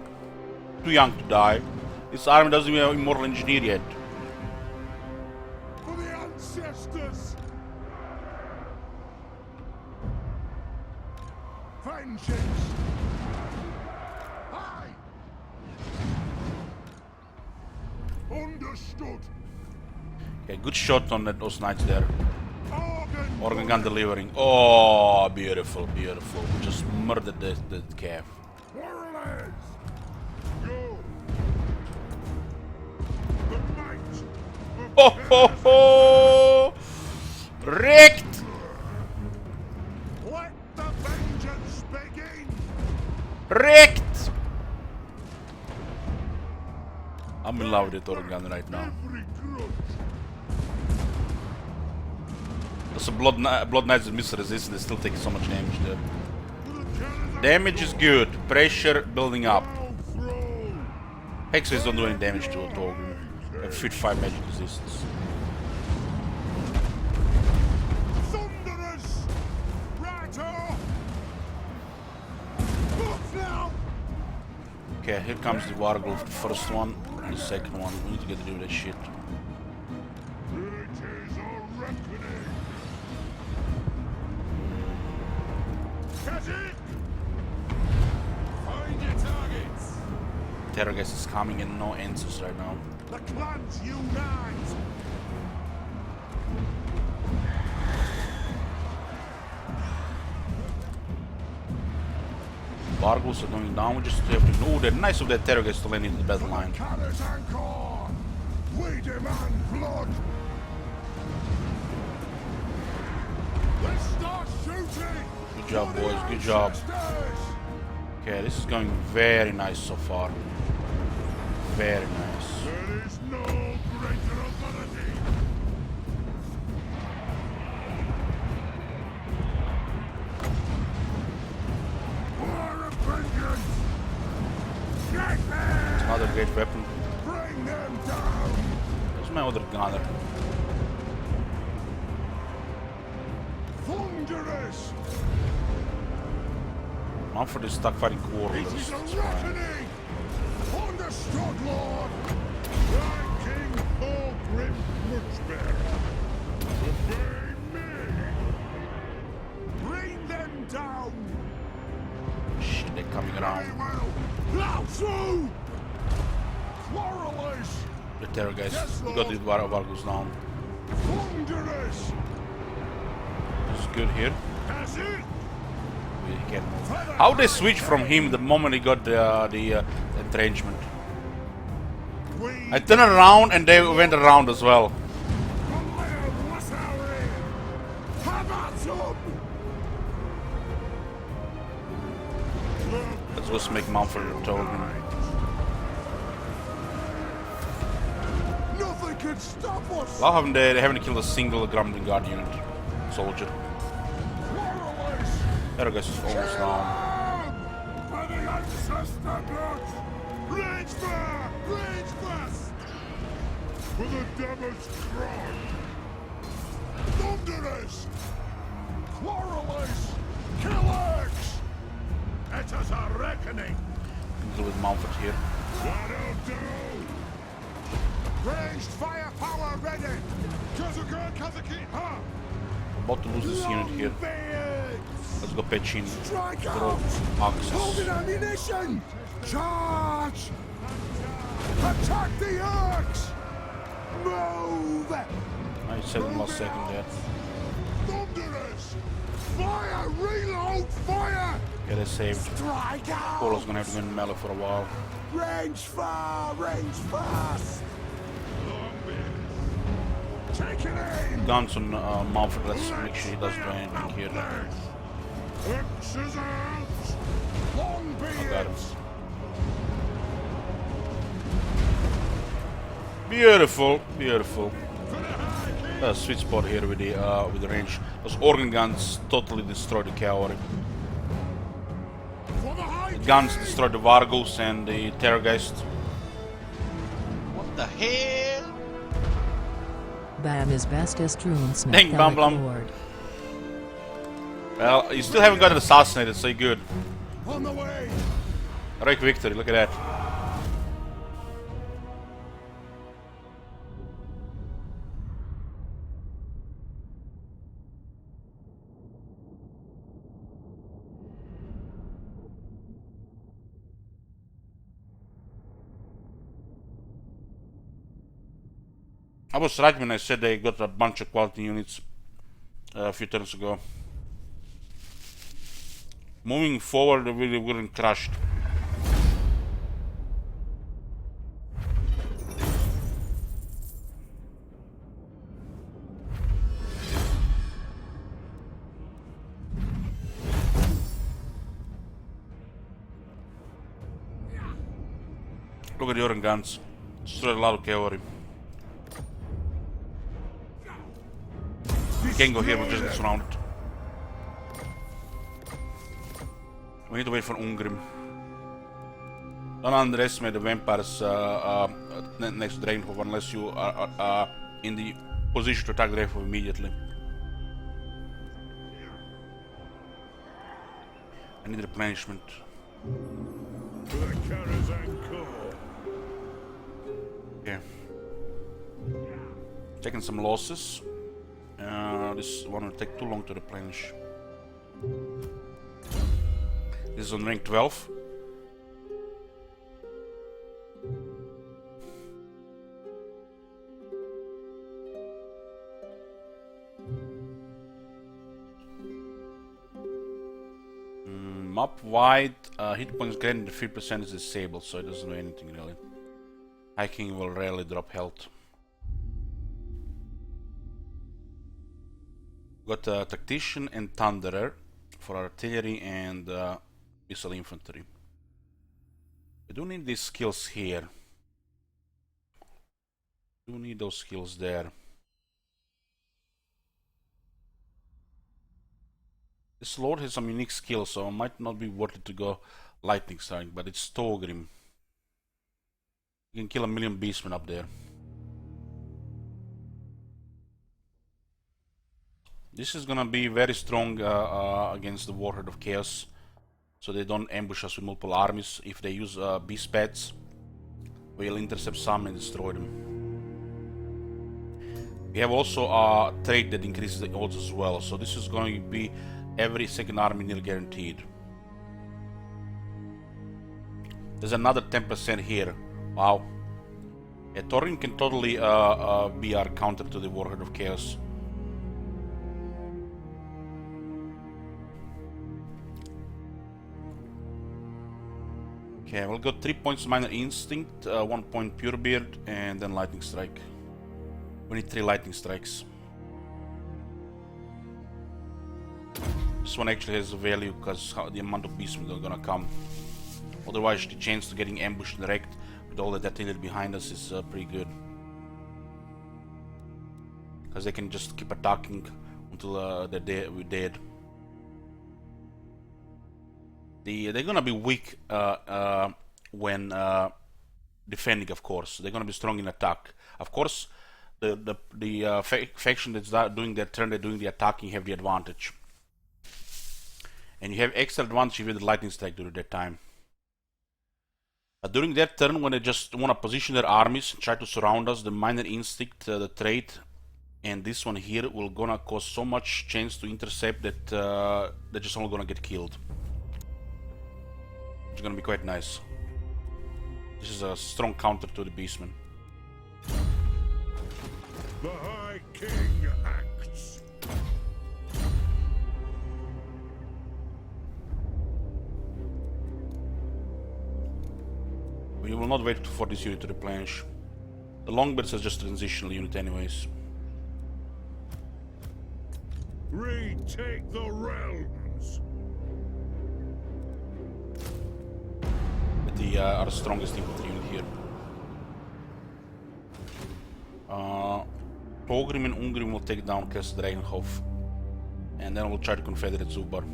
Speaker 1: Too young to die. This army doesn't even have immortal engineer yet.
Speaker 2: For the ancestors! Vengeance! Aye! Understood!
Speaker 1: Okay, good shot on those knights there.
Speaker 2: Organ!
Speaker 1: Organ gun delivering. Oh, beautiful, beautiful. We just murdered the cav.
Speaker 2: Quarrelers! Go! The might of
Speaker 1: Ho ho ho! Wrecked!
Speaker 2: Let the vengeance begin!
Speaker 1: Wrecked! I'm in love with the Organ gun right now.
Speaker 2: Every grudge!
Speaker 1: There's a Blood Knights that miss resist, they still take so much damage there.
Speaker 2: For the terror
Speaker 1: Damage is good. Pressure building up.
Speaker 2: throw!
Speaker 1: Hexaways don't do any damage to Organ. Have fit 5 magic resistance.
Speaker 2: Thunderous! Righto! Off now!
Speaker 1: Okay, here comes the Wargulf, the first one and the second one. We need to get rid of that shit.
Speaker 2: It is a reckoning! Catch it! Find your targets!
Speaker 1: Terrorgeist is coming and no answers right now.
Speaker 2: The clans unite!
Speaker 1: Wargulfs are going down, we just have to... Oh, they're nice of that Terrorgeist to land into the battle line.
Speaker 2: Cannot anchor! We demand blood! Let's start shooting!
Speaker 1: Good job, boys, good job. Okay, this is going very nice so far. Very nice.
Speaker 2: There is no greater authority! War of vengeance! Get them!
Speaker 1: Another great weapon.
Speaker 2: Bring them down!
Speaker 1: Where's my other gunner?
Speaker 2: Thunderous!
Speaker 1: Mumford is stuck fighting
Speaker 2: It
Speaker 1: warlords.
Speaker 2: is a
Speaker 1: It's fine.
Speaker 2: reckoning! Understood, Lord! Thy King Thorgrim Woodsbearer! Obey me! Bring them down!
Speaker 1: Shit, they're coming
Speaker 2: Very
Speaker 1: around.
Speaker 2: well! Plow through! Quarrelers!
Speaker 1: The Terrorgeist.
Speaker 2: Yes,
Speaker 1: We got
Speaker 2: Lord.
Speaker 1: the Wargulfs down.
Speaker 2: Thunderous!
Speaker 1: This is good here.
Speaker 2: That's it!
Speaker 1: We can move. How they switch from him the moment he got the entrenchment?
Speaker 2: queen.
Speaker 1: I turned around and they went around as well. Let's just make Mumford a token.
Speaker 2: Nothing can stop us.
Speaker 1: Love having they haven't killed a single Grumbling Guard unit soldier. There goes almost down.
Speaker 2: By the ancestor blood. Rage fire! Rage fast! For the devil's crown. Thunderers! Quarrelers! Killers! It is a reckoning!
Speaker 1: Deal with Mumford here.
Speaker 2: That'll do! Ranged firepower ready! Kazuka Kazuki, huh?
Speaker 1: About to lose this unit here. Let's go Pechin.
Speaker 2: Strike
Speaker 1: Throw
Speaker 2: out!
Speaker 1: axes.
Speaker 2: Holding ammunition! Charge! Attack the Orcs! Move!
Speaker 1: I said in last second there.
Speaker 2: Thunderers! Fire! Reload! Fire!
Speaker 1: Get it saved.
Speaker 2: Strike out!
Speaker 1: Polo's gonna have to go in melee for a while.
Speaker 2: Range far! Range fast! Take it in!
Speaker 1: Guns on Mumford, let's make sure he doesn't do anything here.
Speaker 2: Axes out! Long
Speaker 1: Got him.
Speaker 2: beards!
Speaker 1: Beautiful, beautiful. Sweet spot here with the range. Those organ guns totally destroyed the cavalry.
Speaker 2: For the high
Speaker 1: The guns destroyed the Vargus and the Terrorgeist.
Speaker 9: What the hell?
Speaker 10: Bam is bestest rune snap
Speaker 1: Dang, Bam Blam.
Speaker 10: Lord.
Speaker 1: Well, you still haven't got assassinated, so you're good.
Speaker 2: on the way!
Speaker 1: Heroic victory, look at that. I was right when I said they got a bunch of quality units a few turns ago. Moving forward, they really weren't crushed. Look at the Oren guns. Destroyed a lot of cavalry. We can't go here, we're just get surrounded. We need to wait for Ungrim. Don't underestimate the vampires next to Dragonhof unless you are in the position to attack Dragonhof immediately. I need replenishment.
Speaker 2: To the Karazhan Corps.
Speaker 1: Okay. Taking some losses. This one will take too long to replenish. This is on rank 12. Map wide, hit points granted 3% is disabled, so it doesn't do anything really. Hiking will rarely drop health. Got a Tactician and Thunderer for artillery and missile infantry. We do need these skills here. Do need those skills there. This lord has some unique skills, so it might not be worth it to go lightning strike, but it's Thorgrim. You can kill 1,000,000 beastmen up there. This is gonna be very strong against the Warhead of Chaos, so they don't ambush us with multiple armies. If they use beast pets, we'll intercept some and destroy them. We have also a trait that increases the odds as well, so this is going to be every second army near guaranteed. There's another 10% here. Wow. Yeah, Thorin can totally be our counter to the Warhead of Chaos. Okay, we'll go 3 points Minor Instinct, 1 point Pure Beard, and then Lightning Strike. We need 3 Lightning Strikes. This one actually has value because the amount of beastmen are gonna come. Otherwise, the chance to getting ambushed and wrecked with all the artillery behind us is pretty good. Because they can just keep attacking until we're dead. They're gonna be weak when defending, of course. They're gonna be strong in attack. Of course, the faction that's doing their turn, they're doing the attacking, have the advantage. And you have extra advantage with the lightning strike during that time. During that turn, when they just want to position their armies, try to surround us, the Minor Instinct, the trait, and this one here will gonna cause so much chance to intercept that they're just only gonna get killed. It's gonna be quite nice. This is a strong counter to the beastmen.
Speaker 2: The High King acts.
Speaker 1: We will not wait for this unit to replenish. The Longbeards are just a transitional unit anyways.
Speaker 2: Retake the realms.
Speaker 1: The our strongest infantry unit here. Pogrim and Ungrim will take down Castle Dragonhof, and then we'll try to confederate Zubar.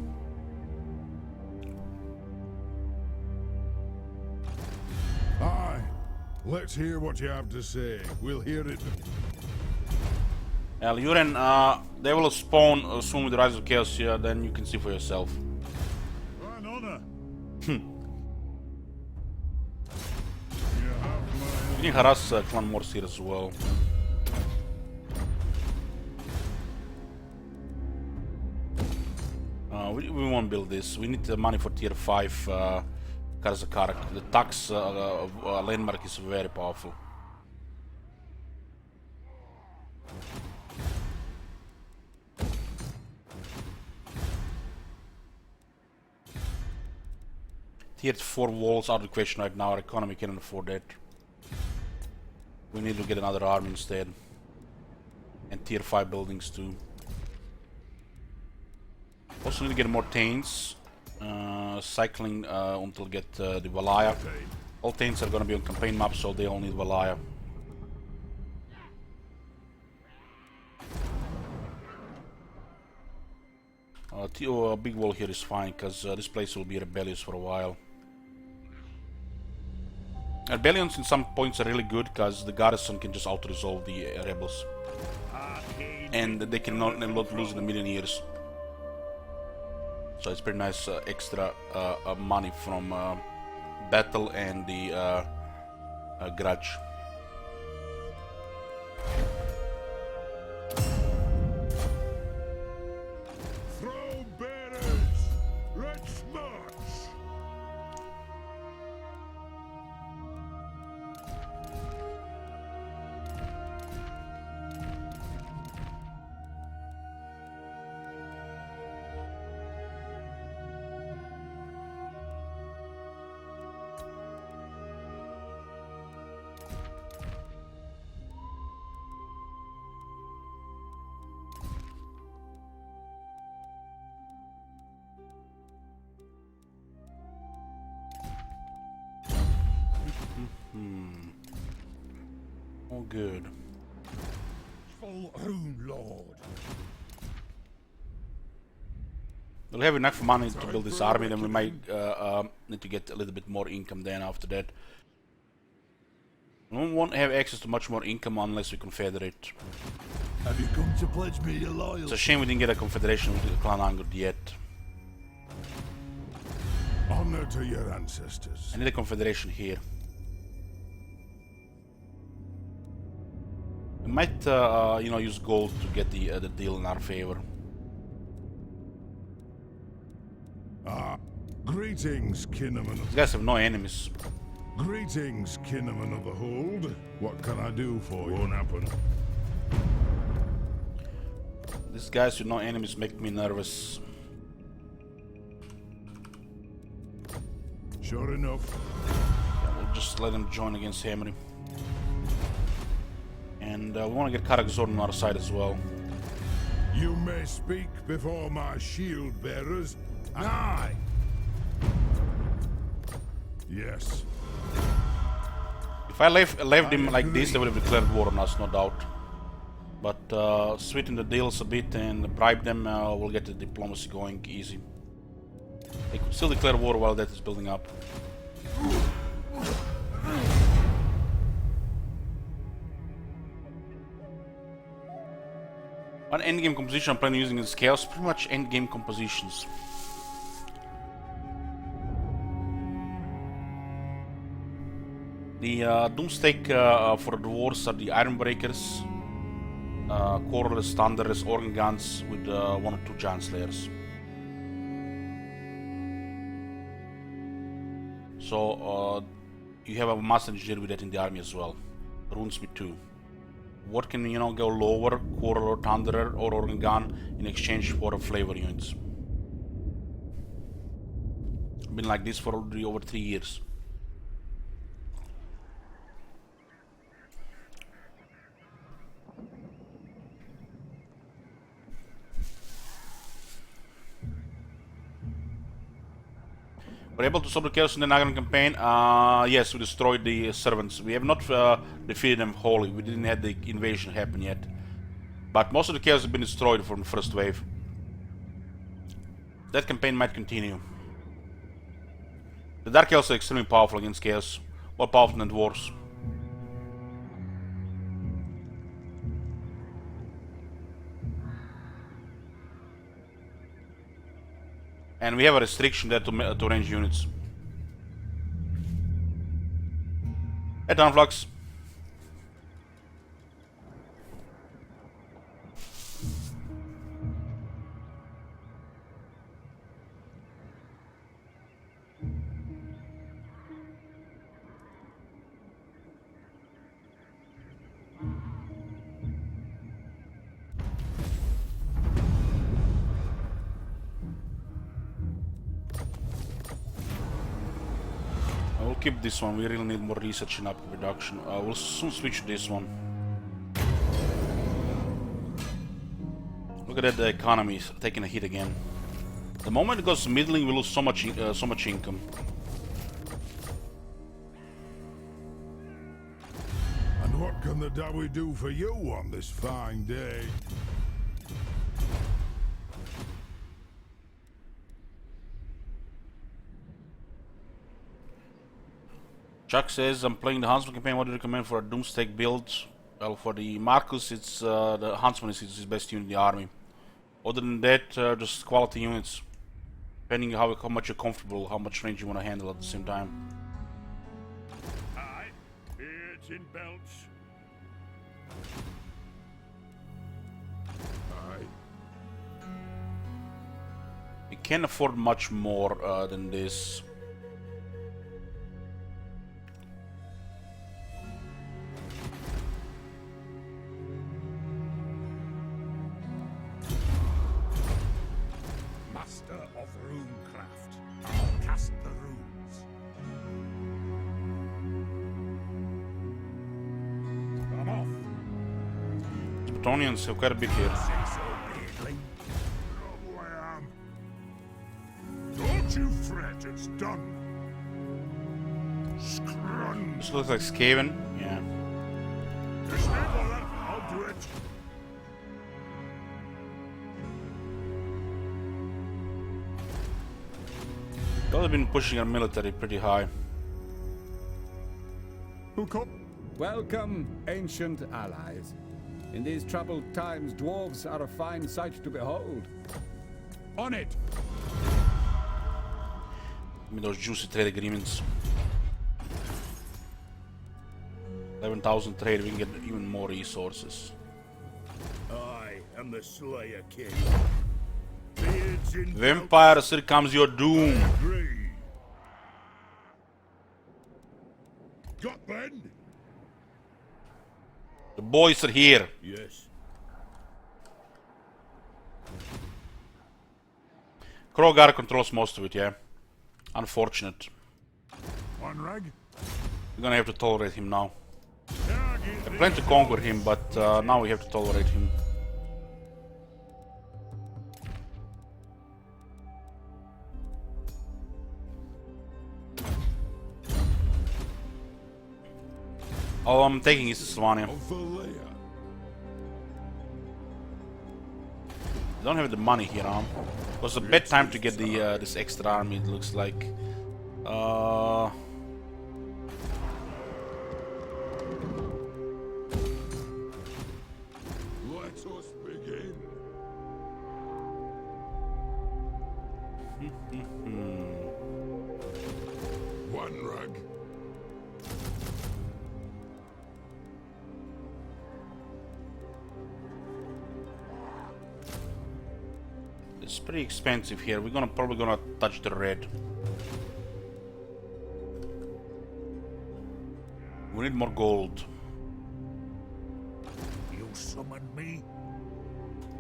Speaker 2: Aye. Let's hear what you have to say. We'll hear it.
Speaker 1: Luren, they will spawn soon with the Rise of Chaos here, then you can see for yourself.
Speaker 2: An honor.
Speaker 1: We can harass Clan Morse here as well. We won't build this. We need the money for tier 5 Karzakarak. The tax landmark is very powerful. Tier 4 walls are the question right now. Our economy cannot afford that. We need to get another army instead. And tier 5 buildings too. Also need to get more Taints. Cycling until get the Valaya. All Taints are gonna be on campaign maps, so they all need Valaya. A big wall here is fine, because this place will be rebellious for a while. Rebellions in some points are really good, because the garrison can just auto-resolve the rebels. And they cannot lose in a million years. So it's pretty nice extra money from battle and the grudge.
Speaker 2: Throw bearers. Let's march.
Speaker 1: Oh, good.
Speaker 2: Full Rune Lord.
Speaker 1: We'll have enough money to build this army, then we might need to get a little bit more income then after that. We won't have access to much more income unless we confederate.
Speaker 2: Have you come to pledge me your loyalty?
Speaker 1: It's a shame we didn't get a confederation with the Clan Angud yet.
Speaker 2: Honor to your ancestors.
Speaker 1: I need a confederation here. We might, you know, use gold to get the deal in our favor.
Speaker 2: Greetings, Kinnaman.
Speaker 1: These guys have no enemies.
Speaker 2: Greetings, Kinnaman of the Hold. What can I do for you? Won't happen.
Speaker 1: These guys with no enemies make me nervous.
Speaker 2: Sure enough.
Speaker 1: Yeah, we'll just let him join against Hamry. And we want to get Karakzor on our side as well.
Speaker 2: You may speak before my shield bearers. Aye. Yes.
Speaker 1: If I left him like this, they would have declared war on us, no doubt. But sweeten the deals a bit and bribe them, we'll get the diplomacy going easy. They could still declare war while that is building up. One endgame composition I'm planning using is chaos, pretty much endgame compositions. The Doomstake for the dwarves are the Iron Breakers, Coreless, Thunderers, Organ Guns with 1 or 2 Giant Slayers. So you have a Master Engineer with that in the army as well. Runesmith 2. What can, you know, go lower, Coral or Thunderer or Organ Gun in exchange for flavor units. Been like this for already over 3 years. We're able to stop the chaos in the Nagaran campaign. Yes, we destroyed the servants. We have not defeated them wholly. We didn't have the invasion happen yet. But most of the chaos has been destroyed from the first wave. That campaign might continue. The Dark Elves are extremely powerful against chaos. More powerful than dwarves. And we have a restriction there to range units. Hey, Downflux. We'll keep this one, we really need more research and upgrade production. We'll soon switch to this one. Look at that, the economy is taking a hit again. The moment it goes middling, we lose so much income.
Speaker 2: And what can the Dawi do for you on this fine day?
Speaker 1: Chuck says, I'm playing the Huntsman campaign, what do you recommend for a Doomstake build? Well, for the Marcus, it's the Huntsman is his best unit in the army. Other than that, just quality units. Depending how much you're comfortable, how much range you want to handle at the same time.
Speaker 6: Aye, it's in belts.
Speaker 2: Aye.
Speaker 1: We can't afford much more than this.
Speaker 3: Master of runecraft, I'll cast the runes. Come off.
Speaker 1: Bretonians have quite a bit here.
Speaker 3: Say so, Beardling.
Speaker 2: Know who I am. Don't you fret, it's done. Scrun.
Speaker 1: This looks like Skaven. Yeah.
Speaker 2: Just leave all that, I'll do it.
Speaker 1: They've been pushing our military pretty high.
Speaker 3: Who come?
Speaker 7: Welcome, ancient allies. In these troubled times, dwarves are a fine sight to behold.
Speaker 3: On it.
Speaker 1: Give me those juicy trade agreements. 11,000 trade, we can get even more resources.
Speaker 6: I am the Slayer King. Beards in
Speaker 1: Vampires, here comes your doom.
Speaker 6: Agree.
Speaker 2: Got Ben?
Speaker 1: The boys are here.
Speaker 6: Yes.
Speaker 1: Krogar controls most of it, yeah. Unfortunate.
Speaker 2: One rag?
Speaker 1: We're gonna have to tolerate him now.
Speaker 2: Target
Speaker 1: I plan to conquer him, but now we have to tolerate him. All I'm taking is Sylvania.
Speaker 3: Valea.
Speaker 1: Don't have the money here, huh? It was a bad time to get the this extra army. It looks like.
Speaker 3: Let us begin. One rag.
Speaker 1: It's pretty expensive here. We're probably gonna touch the red. We need more gold.
Speaker 2: You summoned me?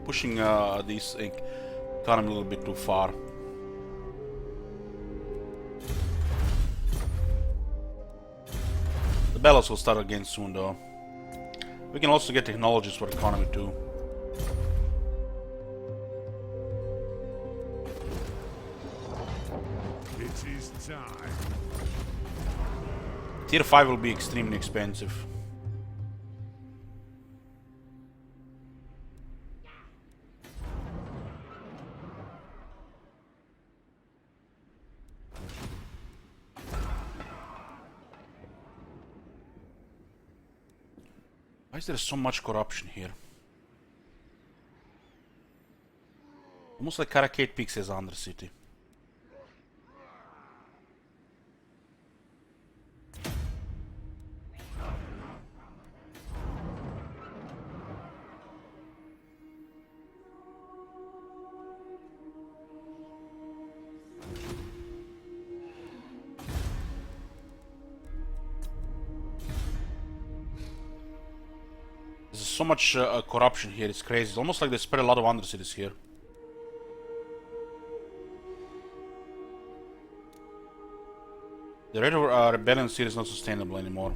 Speaker 1: Pushing this economy a little bit too far. The battles will start again soon, though. We can also get technologies for economy too.
Speaker 2: It is time.
Speaker 1: Tier 5 will be extremely expensive. Why is there so much corruption here? Almost like Karakate Peaks as Undercity. There's so much corruption here, it's crazy. It's almost like they spread a lot of undercities here. The rate of rebellion here is not sustainable anymore.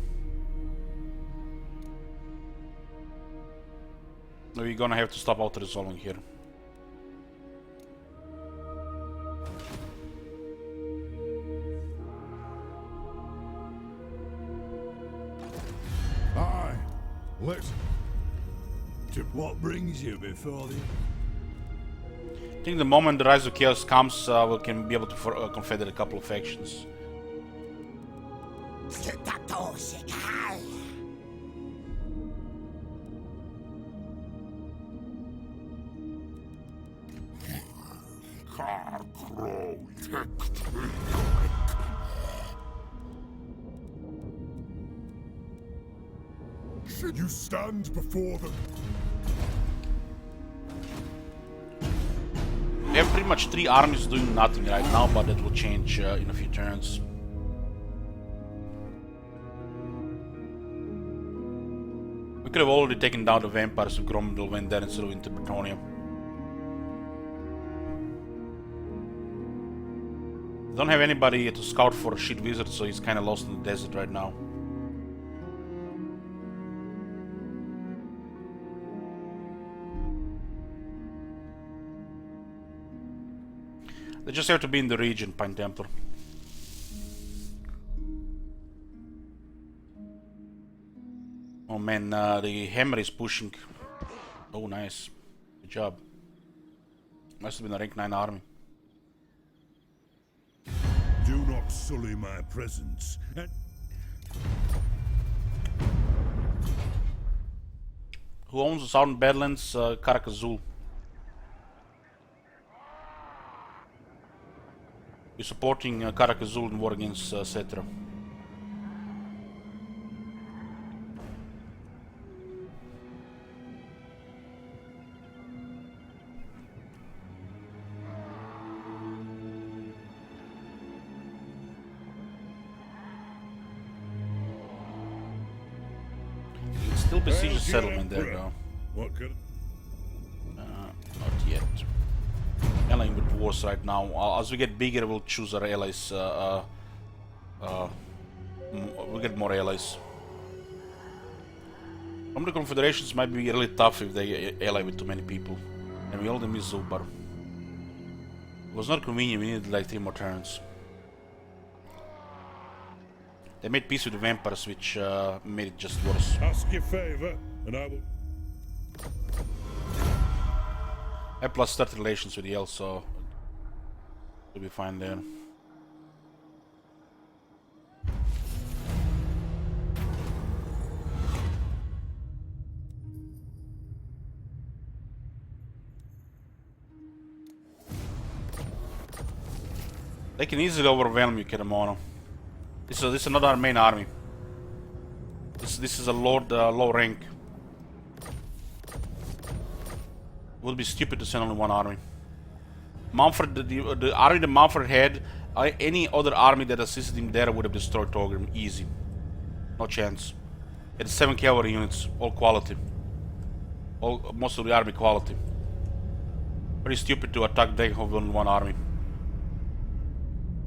Speaker 1: We're gonna have to stop auto-resolving here.
Speaker 3: Aye. Let's.
Speaker 6: What brings you before the...
Speaker 1: I think the moment the Rise of Chaos comes, we can be able to confederate a couple of factions.
Speaker 3: Should you stand before them?
Speaker 1: We have pretty much 3 armies doing nothing right now, but that will change in a few turns. We could have already taken down the vampires if Gromdel went there instead of into Bretonia. Don't have anybody to scout for shit wizard, so he's kinda lost in the desert right now. They just have to be in the region, Pine Templar. Oh man, the hammer is pushing. Oh nice. Good job. Must have been a rank 9 army.
Speaker 6: Do not sully my presence.
Speaker 1: Who owns the Southern Badlands? Karakazul. We're supporting Karakazul in war against Cetra. You can still besiege a settlement there though.
Speaker 6: What could...
Speaker 1: Not yet. Allying with wars right now. As we get bigger, we'll choose our allies we get more allies. From the confederations might be really tough if they ally with too many people. And we only miss Zubar. It was not convenient, we needed like 3 more turns. They made peace with the vampires, which made it just worse.
Speaker 6: Ask your favor, and I will.
Speaker 1: I plus start relations with the elves, so we'll be fine there. They can easily overwhelm you, Kiramono. This is not our main army. This is a low rank. Would be stupid to send only one army. Manfred, the army that Manfred had, any other army that assisted him there would have destroyed Torgrim easy. No chance. It is 7 cavalry units, all quality. Most of the army quality. Very stupid to attack Dagenhov with only one army.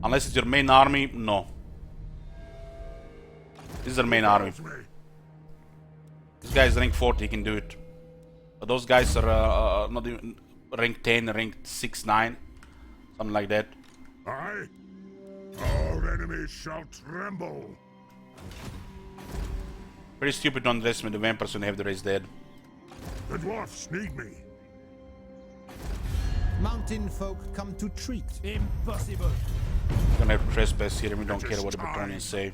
Speaker 1: Unless it's your main army, no. This is their main army. This guy is rank 40, he can do it. But those guys are not even rank 10, rank 6, 9. Something like that.
Speaker 2: Aye? Our enemies shall tremble.
Speaker 1: Very stupid to underestimate the vampires when they have the race dead.
Speaker 2: The dwarfs need me.
Speaker 5: Mountain folk come to treat.
Speaker 8: Impossible.
Speaker 1: We're gonna have to trespass here and we don't care what the Bretonnians say.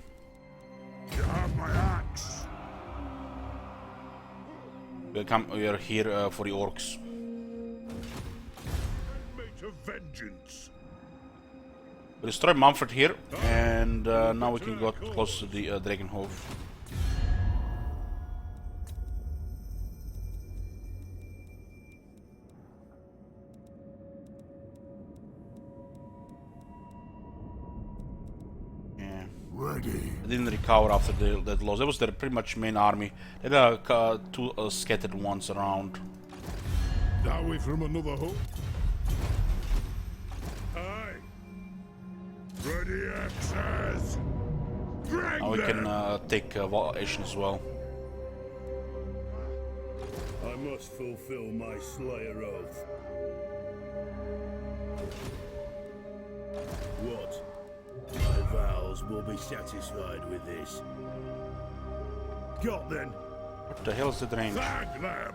Speaker 2: You have my axe.
Speaker 1: We are here for the orcs.
Speaker 2: Mate of vengeance.
Speaker 1: We destroyed Manfred here, and now we can go close to the Dragonhove. Yeah.
Speaker 2: Ready.
Speaker 1: They didn't recover after that loss. That was their pretty much main army. They had 2 scattered ones around.
Speaker 2: Are we from another hole? Aye. Ready axes. Drag
Speaker 1: Now we
Speaker 2: them.
Speaker 1: can take Ashen as well.
Speaker 6: I must fulfill my Slayer oath. What? My vows will be satisfied with this. Got then.
Speaker 1: What the hell is that range?
Speaker 2: Flag them.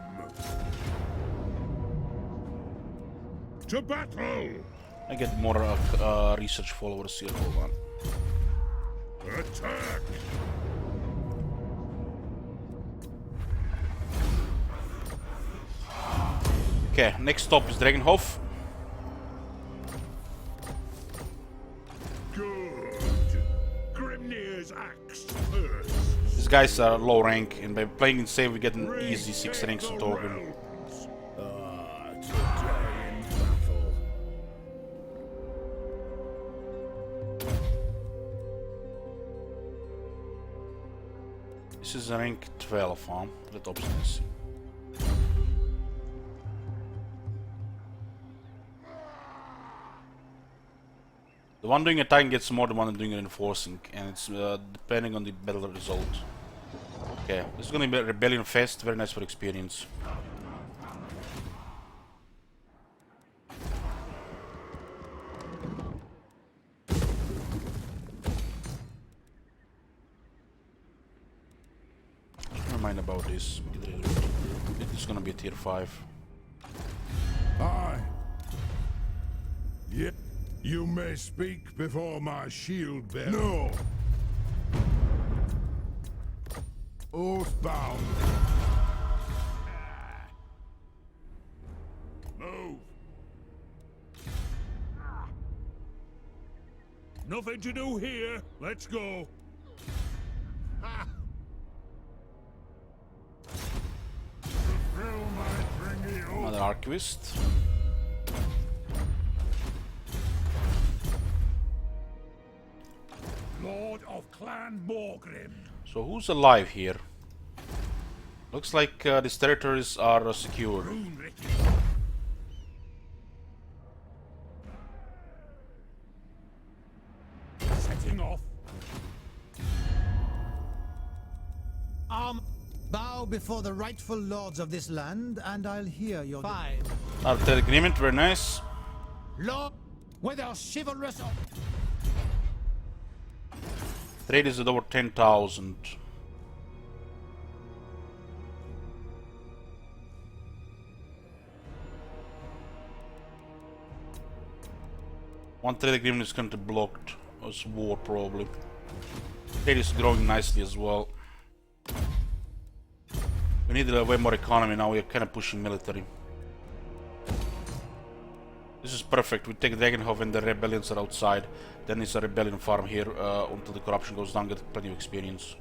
Speaker 2: To battle.
Speaker 1: I get more research followers here. Hold on.
Speaker 2: Attack.
Speaker 1: Okay, next stop is Dragonhof.
Speaker 2: Good. Grimnir's axe first.
Speaker 1: These guys are low rank, and by playing in save we get an easy 6 ranks on Torgrim.
Speaker 6: Ah, today in battle.
Speaker 1: This is a rank 12, huh? Let obstinacy. The one doing attacking gets more than one doing reinforcing, and it's depending on the battle result. Okay, this is gonna be a rebellion fest, very nice for experience. Never mind about this. It's gonna be a tier 5.
Speaker 2: Aye. Yep. You may speak before my shield bearer. No. Oathbound. Move. Nothing to do here. Let's go. Ha. Fulfill my stringy oath.
Speaker 1: Another archivist.
Speaker 2: Lord of Clan Morgrim.
Speaker 1: So who's alive here? Looks like these territories are secure.
Speaker 2: Setting off.
Speaker 5: Bow before the rightful lords of this land, and I'll hear your... Fine.
Speaker 1: Our trade agreement, very nice.
Speaker 5: Lord, with our chivalrous...
Speaker 1: Trade is at over 10,000. One trade agreement is currently blocked. It's war, probably. Trade is growing nicely as well. We need way more economy now. We are kind of pushing military. This is perfect. We take Dragonhof and the rebellions are outside. Then it's a rebellion farm here until the corruption goes down. Get plenty of experience.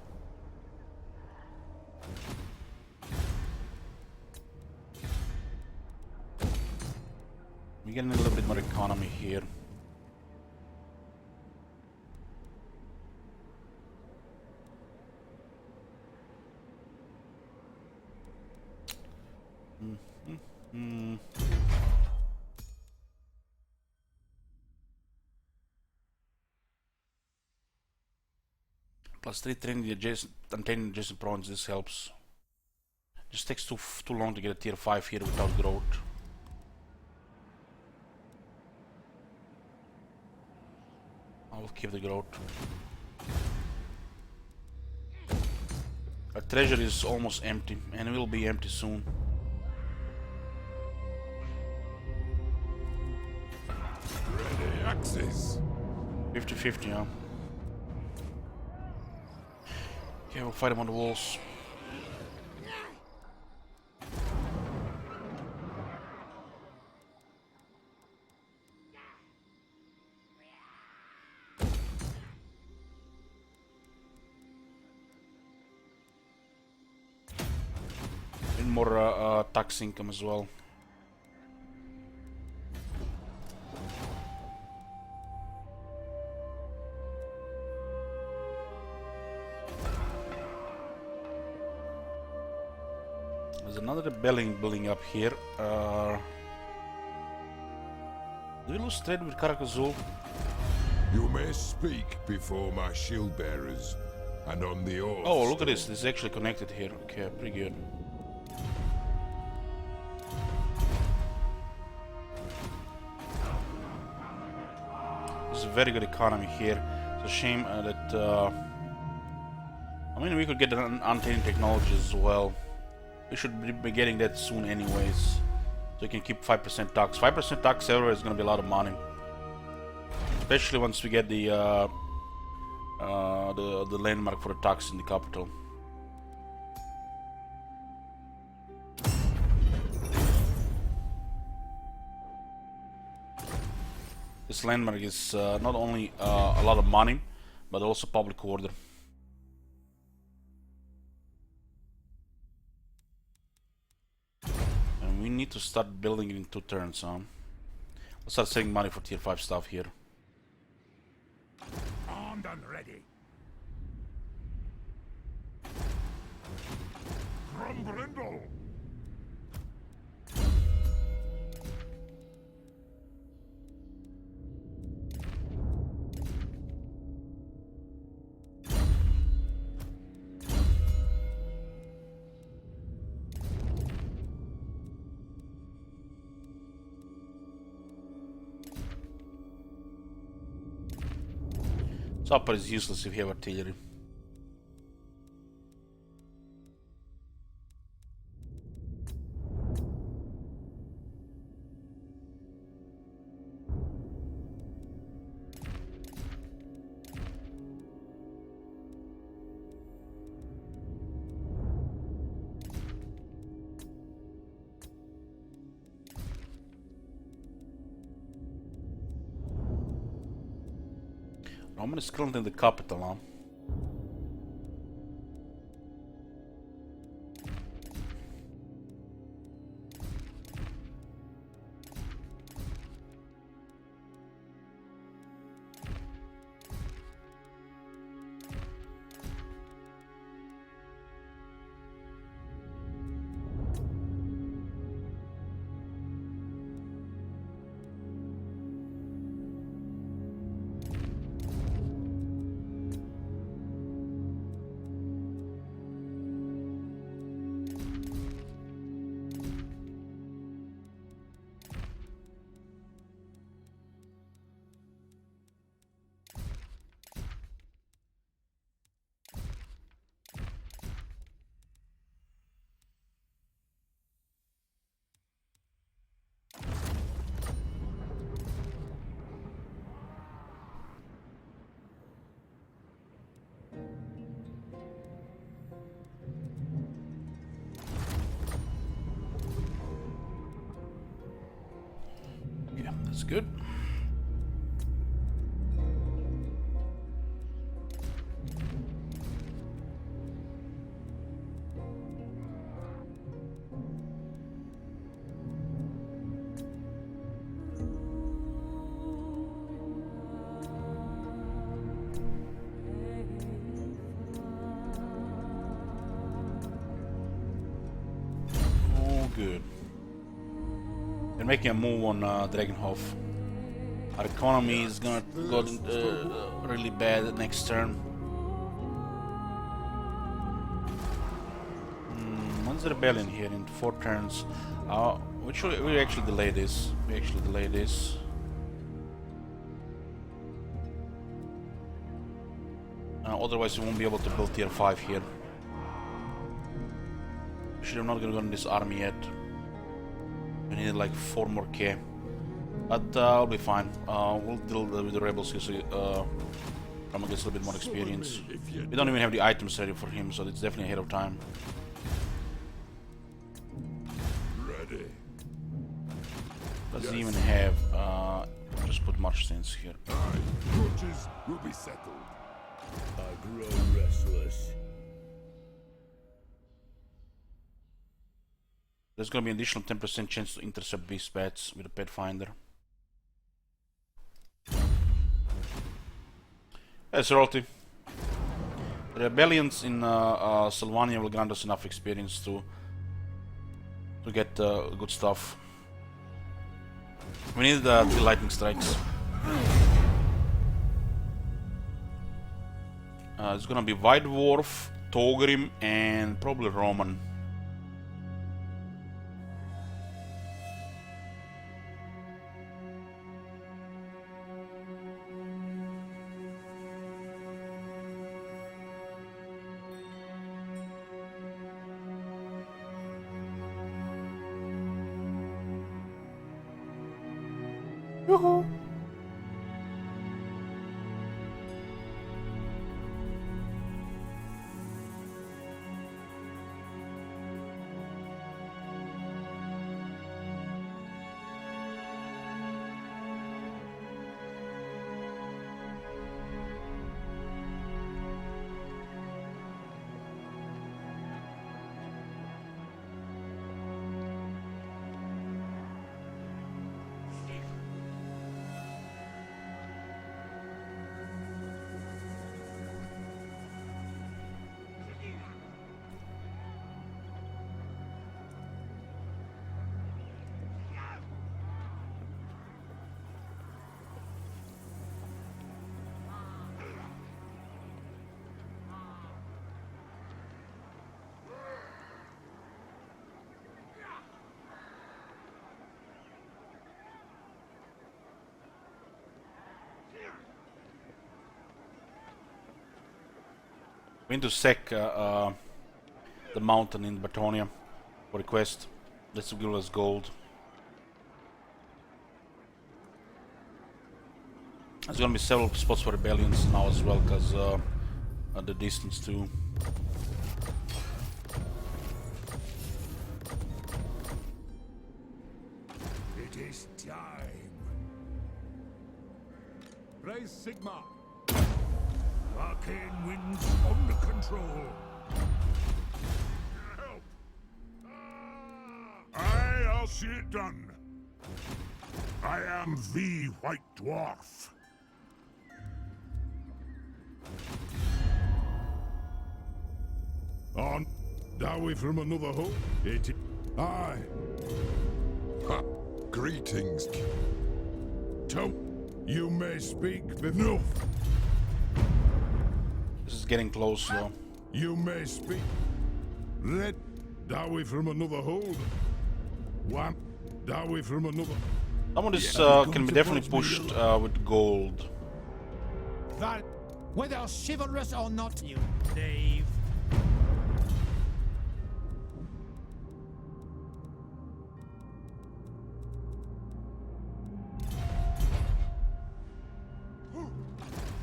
Speaker 1: We're getting a little bit more economy here. Plus 3 training the adjacent province, this helps. Just takes too long to get a tier 5 here without growth. I will keep the growth. Our treasury is almost empty and will be empty soon.
Speaker 2: Ready axes.
Speaker 1: 50-50, yeah. Okay, we'll fight him on the walls. And more tax income as well. There's another rebellion building up here. Do we lose trade with Karakazul?
Speaker 2: You may speak before my shield bearers, and on the oath.
Speaker 1: Oh, look at this. This is actually connected here. Okay, pretty good. There's a very good economy here. It's a shame that. I mean, we could get an untainted technology as well. We should be getting that soon anyways. So you can keep 5% tax. 5% tax everywhere is going to be a lot of money. Especially once we get the landmark for the tax in the capital. This landmark is not only a lot of money, but also public order. We need to start building it in 2 turns, huh? Let's start saving money for tier 5 stuff here.
Speaker 2: Armed and ready. From Brindle.
Speaker 1: Chopper is useless if you have artillery. Roman is currently in the capital now. That's good. Good. They're making a move on Dragonhof. Our economy is gonna go really bad next turn. When's the rebellion here? In 4 turns. We actually delay this. Otherwise, we won't be able to build tier 5 here. Actually, I'm not gonna go in this army yet. We need like 4 more K. But I'll be fine. We'll deal with the rebels here so Rama gets a little bit more experience. We don't even have the items ready for him, so it's definitely ahead of time.
Speaker 2: Ready.
Speaker 1: Does he even have... just put march stands here.
Speaker 2: Grudges will be settled.
Speaker 6: I grow restless.
Speaker 1: There's gonna be an additional 10% chance to intercept these pets with a pet finder. Yes, royalty. The rebellions in Sylvania will grant us enough experience to get good stuff. We need 3 lightning strikes. It's gonna be White Dwarf, Togrim, and probably Roman. Yoo-hoo! We need to sack the mountain in Batonia for a quest. This will give us gold. There's gonna be several spots for rebellions now as well, because the distance too.
Speaker 2: It is time.
Speaker 3: Raise Sigma.
Speaker 2: Arcane winds under control. Help! I'll see it done. I am the White Dwarf. On, Dowie from another home. Aye. Ha, greetings. You may speak with no.
Speaker 1: This is getting close though.
Speaker 2: You may speak. Red Dowie from another hold. One Dowie from another.
Speaker 1: Some of this can be definitely pushed with gold.
Speaker 5: That, whether chivalrous or not, you knave.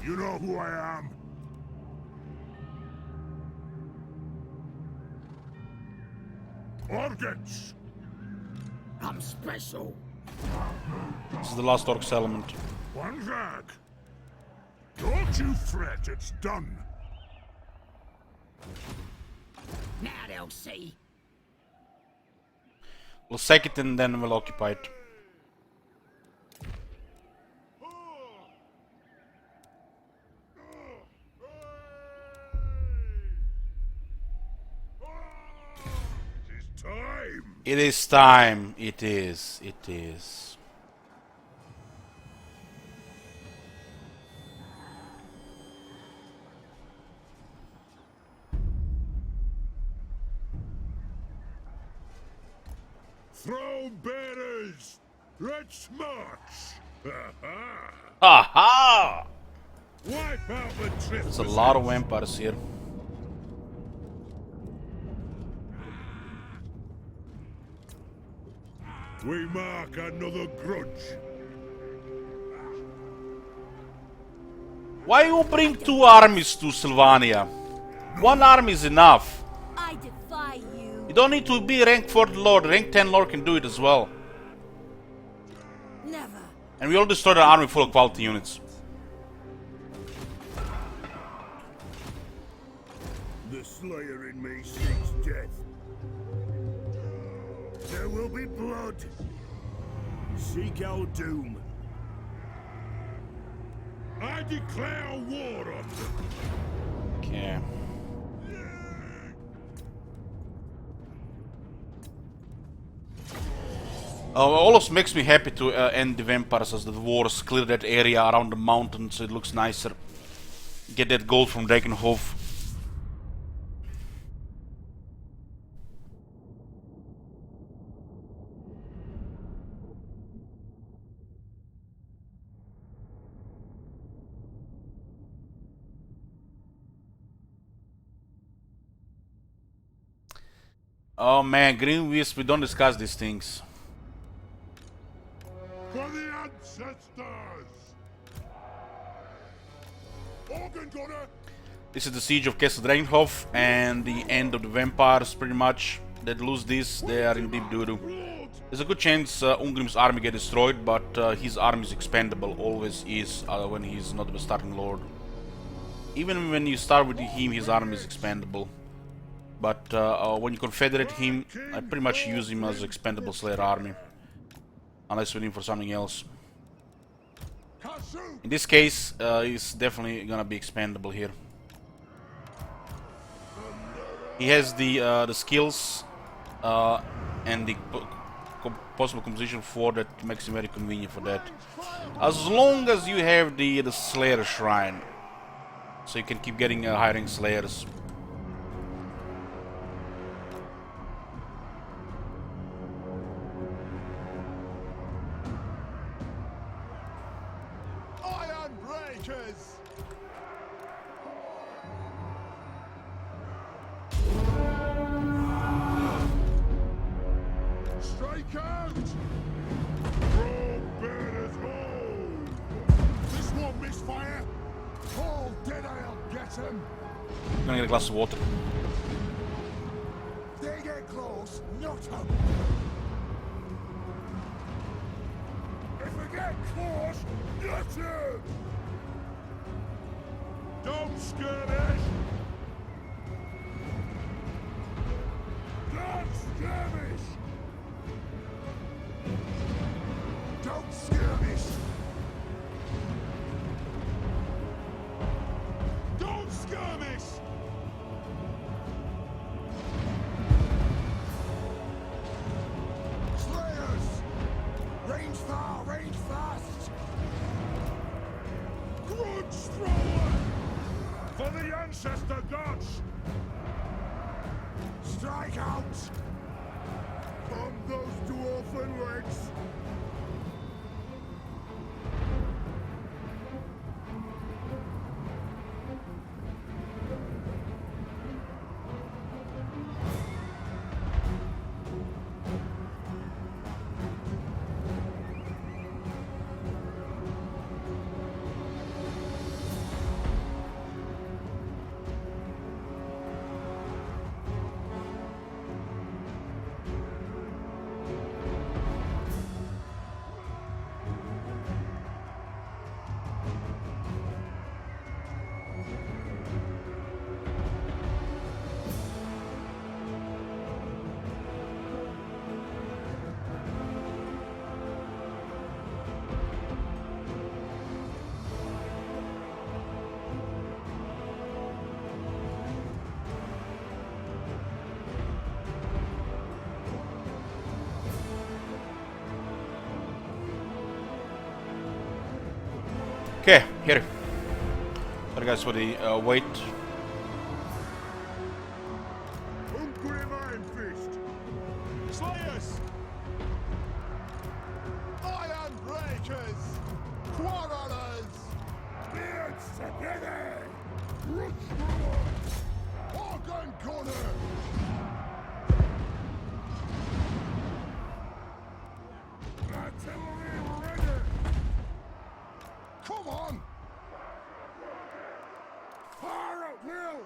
Speaker 2: You know who I am. Organs!
Speaker 4: I'm special.
Speaker 1: This is the last orc settlement.
Speaker 2: One back. Don't you fret, it's done.
Speaker 4: Now they'll see.
Speaker 1: We'll sack it and then we'll occupy it.
Speaker 2: It is time.
Speaker 1: It is time. It is. It is.
Speaker 2: Throne bearers, let's march.
Speaker 1: Aha!
Speaker 2: Wipe out the trick.
Speaker 1: There's a lot of vampires here.
Speaker 2: We mark another grudge.
Speaker 1: Why you bring two armies to Sylvania? One army is enough.
Speaker 10: I defy you.
Speaker 1: You don't need to be rank 4 lord. Rank 10 lord can do it as well.
Speaker 10: Never.
Speaker 1: And we all destroyed an army full of quality units.
Speaker 6: The Slayer in me seeks death. There will be blood. Seek our doom.
Speaker 2: I declare war on them.
Speaker 1: Okay. Almost makes me happy to end the vampires as the dwarves clear that area around the mountain so it looks nicer. Get that gold from Drakenhof. Oh man, Green Wisp, we don't discuss these things.
Speaker 2: For the ancestors! Organ Gunner!
Speaker 1: This is the siege of Castle Drakenhof and the end of the vampires, pretty much. That lose this, they are in deep doo-doo. There's a good chance Ungrim's army get destroyed, but his army is expendable, always is, when he's not the starting lord. Even when you start with him, his army is expendable. But when you confederate him, I pretty much use him as expendable Slayer army. Unless we need for something else. In this case, he's definitely gonna be expendable here. He has the skills and the possible composition for that makes him very convenient for that. As long as you have the Slayer Shrine, so you can keep getting high rank Slayers.
Speaker 2: Iron Breakers! Strike out! Throw bearers home! This won't miss fire! All dead I'll get him!
Speaker 1: I'm gonna get a glass of water.
Speaker 2: They get close, not him! If we get close, not him! Don't skirmish! Don't skirmish! Don't skirmish! Don't skirmish! Slayers! Range far, range fast! Grudge thrower! For the ancestor gods! Strike out! From those dwarfen legs!
Speaker 1: Here. Sorry guys for the wait.
Speaker 2: Hungry Iron Fist! Slayers! Iron Breakers! Quarrelers! Beards together! Root Throwers! Organ Gunner! Artillery ready! Come on! Fire at will!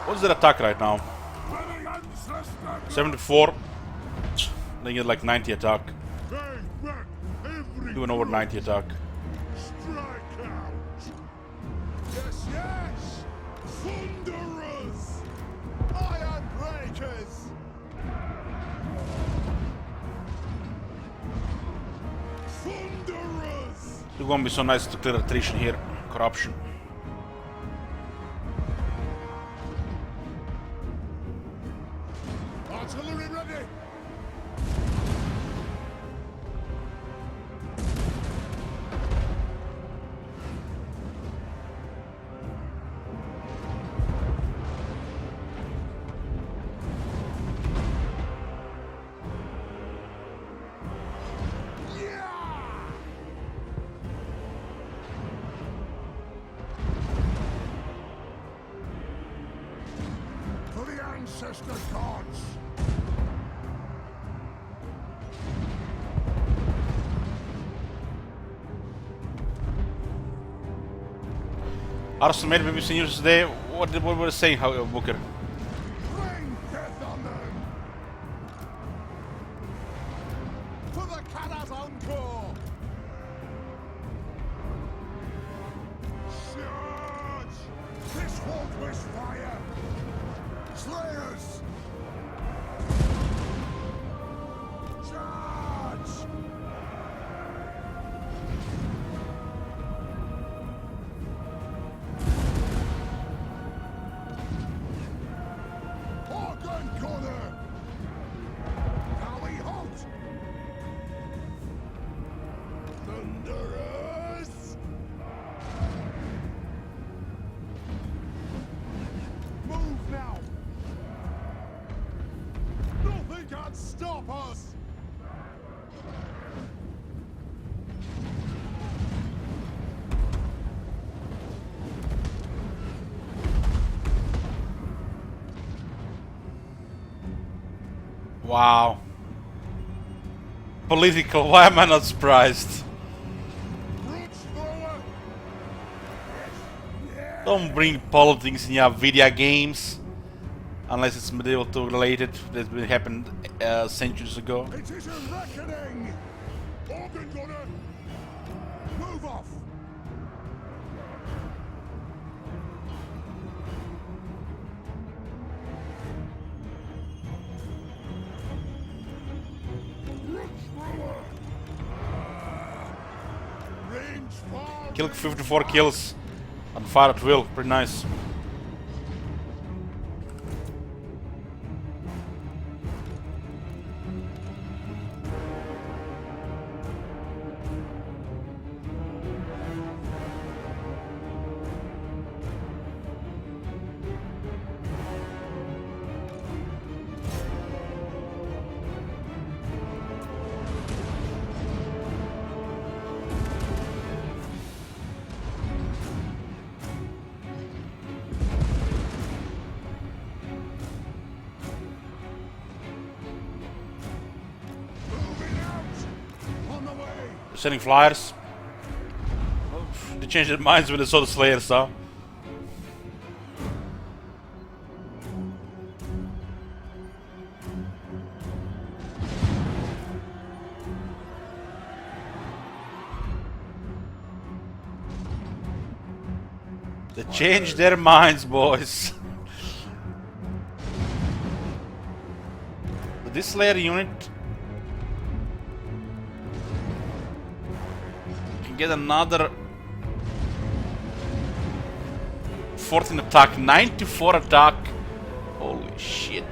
Speaker 1: What's their attack right now? 74. They get like 90 attack. Even over 90 attack.
Speaker 2: Strike out! Yes, yes! Thunderers! Iron Breakers! Thunderers!
Speaker 1: It's gonna be so nice to clear attrition here. Corruption.
Speaker 2: Artillery ready! For the ancestor gods!
Speaker 1: Arsenal maybe we've seen news today. What were they saying, how Booker?
Speaker 2: Rain death on them! For the Kana's encore! Charge! This won't wish fire! Slayers! Charge! Organ Gunner! Now we halt! Thunderers! Move now! Nothing can stop us!
Speaker 1: Wow. Political, why am I not surprised?
Speaker 2: Root Thrower!
Speaker 1: Don't bring politics in your video games. Unless it's medieval to related. That's been happened centuries ago.
Speaker 2: It is a reckoning! Organ Gunner! Move off! Root Thrower! Range far!
Speaker 1: Kill 54 kills. And fire at will. Pretty nice.
Speaker 2: Moving out! On the way!
Speaker 1: Sending flyers. They changed their minds when they saw the Slayers, huh? They changed their minds, boys. But this Slayer unit can get another 14 attack, 94 attack. Holy shit.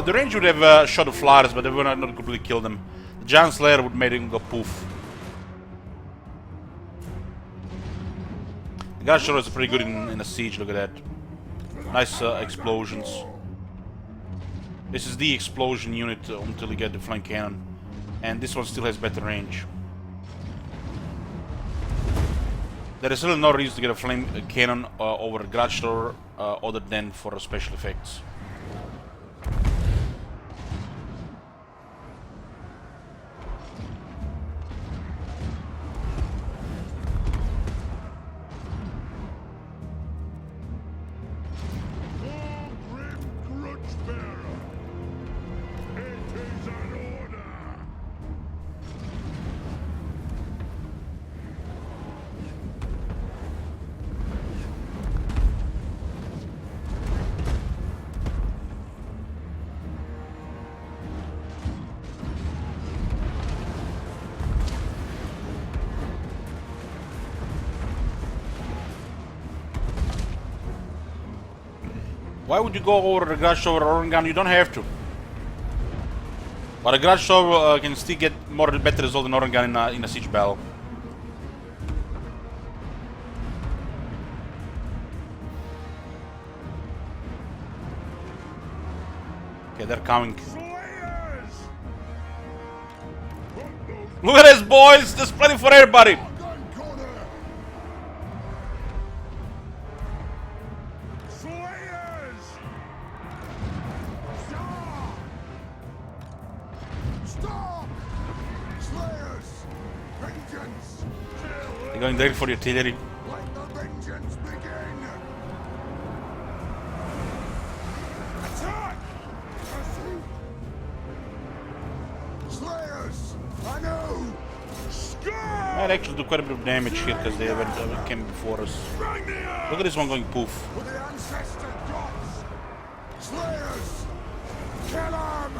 Speaker 1: The range would have shot the flyers, but they would not completely kill them. The Giant Slayer would make him go poof. The Guard Shore is pretty good in a siege, look at that. Nice explosions. This is the explosion unit until you get the flank cannon. And this one still has better range. There is really no reason to get a flame cannon over a Garage Store other than for special effects. Why would you go over the Garage Store or Organ? You don't have to. But a Garage Store can still get better result than Organ in a siege battle. Okay, they're coming. Look at this, boys! There's plenty for everybody! Going direct for the artillery.
Speaker 2: Let the vengeance begin! Attack! Slayers! I know!
Speaker 1: Might actually do quite a bit of damage here because they came before us. Look at this one going poof.
Speaker 2: For the ancestor gods! Slayers! Kill them!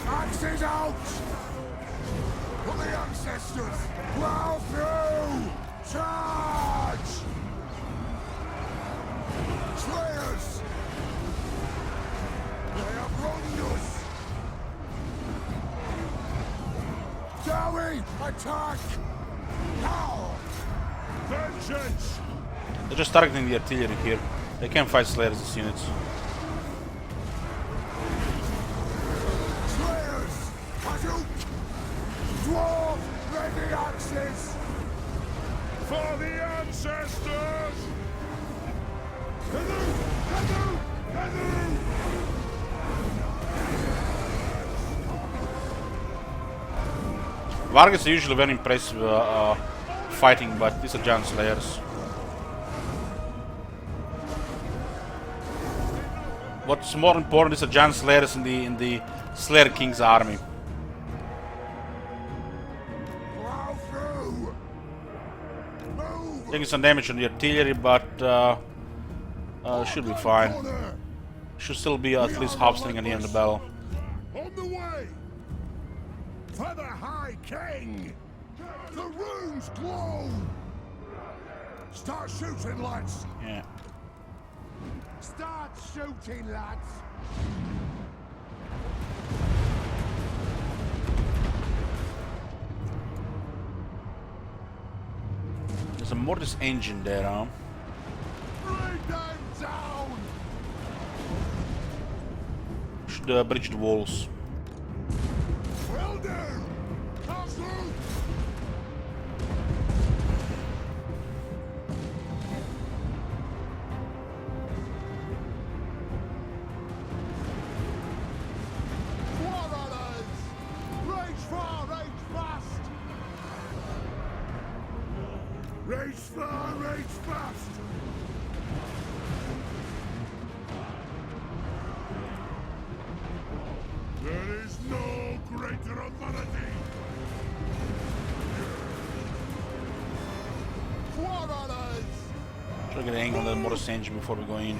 Speaker 2: Axes out! For the ancestors! Plow through! Charge! Slayers! They have wronged us! Dowie! Attack! Now! Vengeance!
Speaker 1: They're just targeting the artillery here. They can't fight Slayers as units.
Speaker 2: Slayers! Hadouken! Dwarf! Ready axes! For the ancestors! Hither! Hither! Hither!
Speaker 1: Vargas are usually very impressive fighting, but these are Giant Slayers. What's more important is the Giant Slayers in the Slayer King's army. Taking some damage on the artillery, but should be fine. Should still be at least half string at the end of the battle.
Speaker 2: On the way! For the High King! The runes glow! Start shooting, lads!
Speaker 1: Yeah.
Speaker 2: Start shooting, lads!
Speaker 1: There's a Mortis engine there, huh?
Speaker 2: Bring them down!
Speaker 1: Should bridge the walls.
Speaker 2: Will do! Castle! Warrunners! Rage far, rage fast! Rage far, rage fast! There is no greater authority! Warrunners!
Speaker 1: Try to get an angle on the Mortis engine before we go in.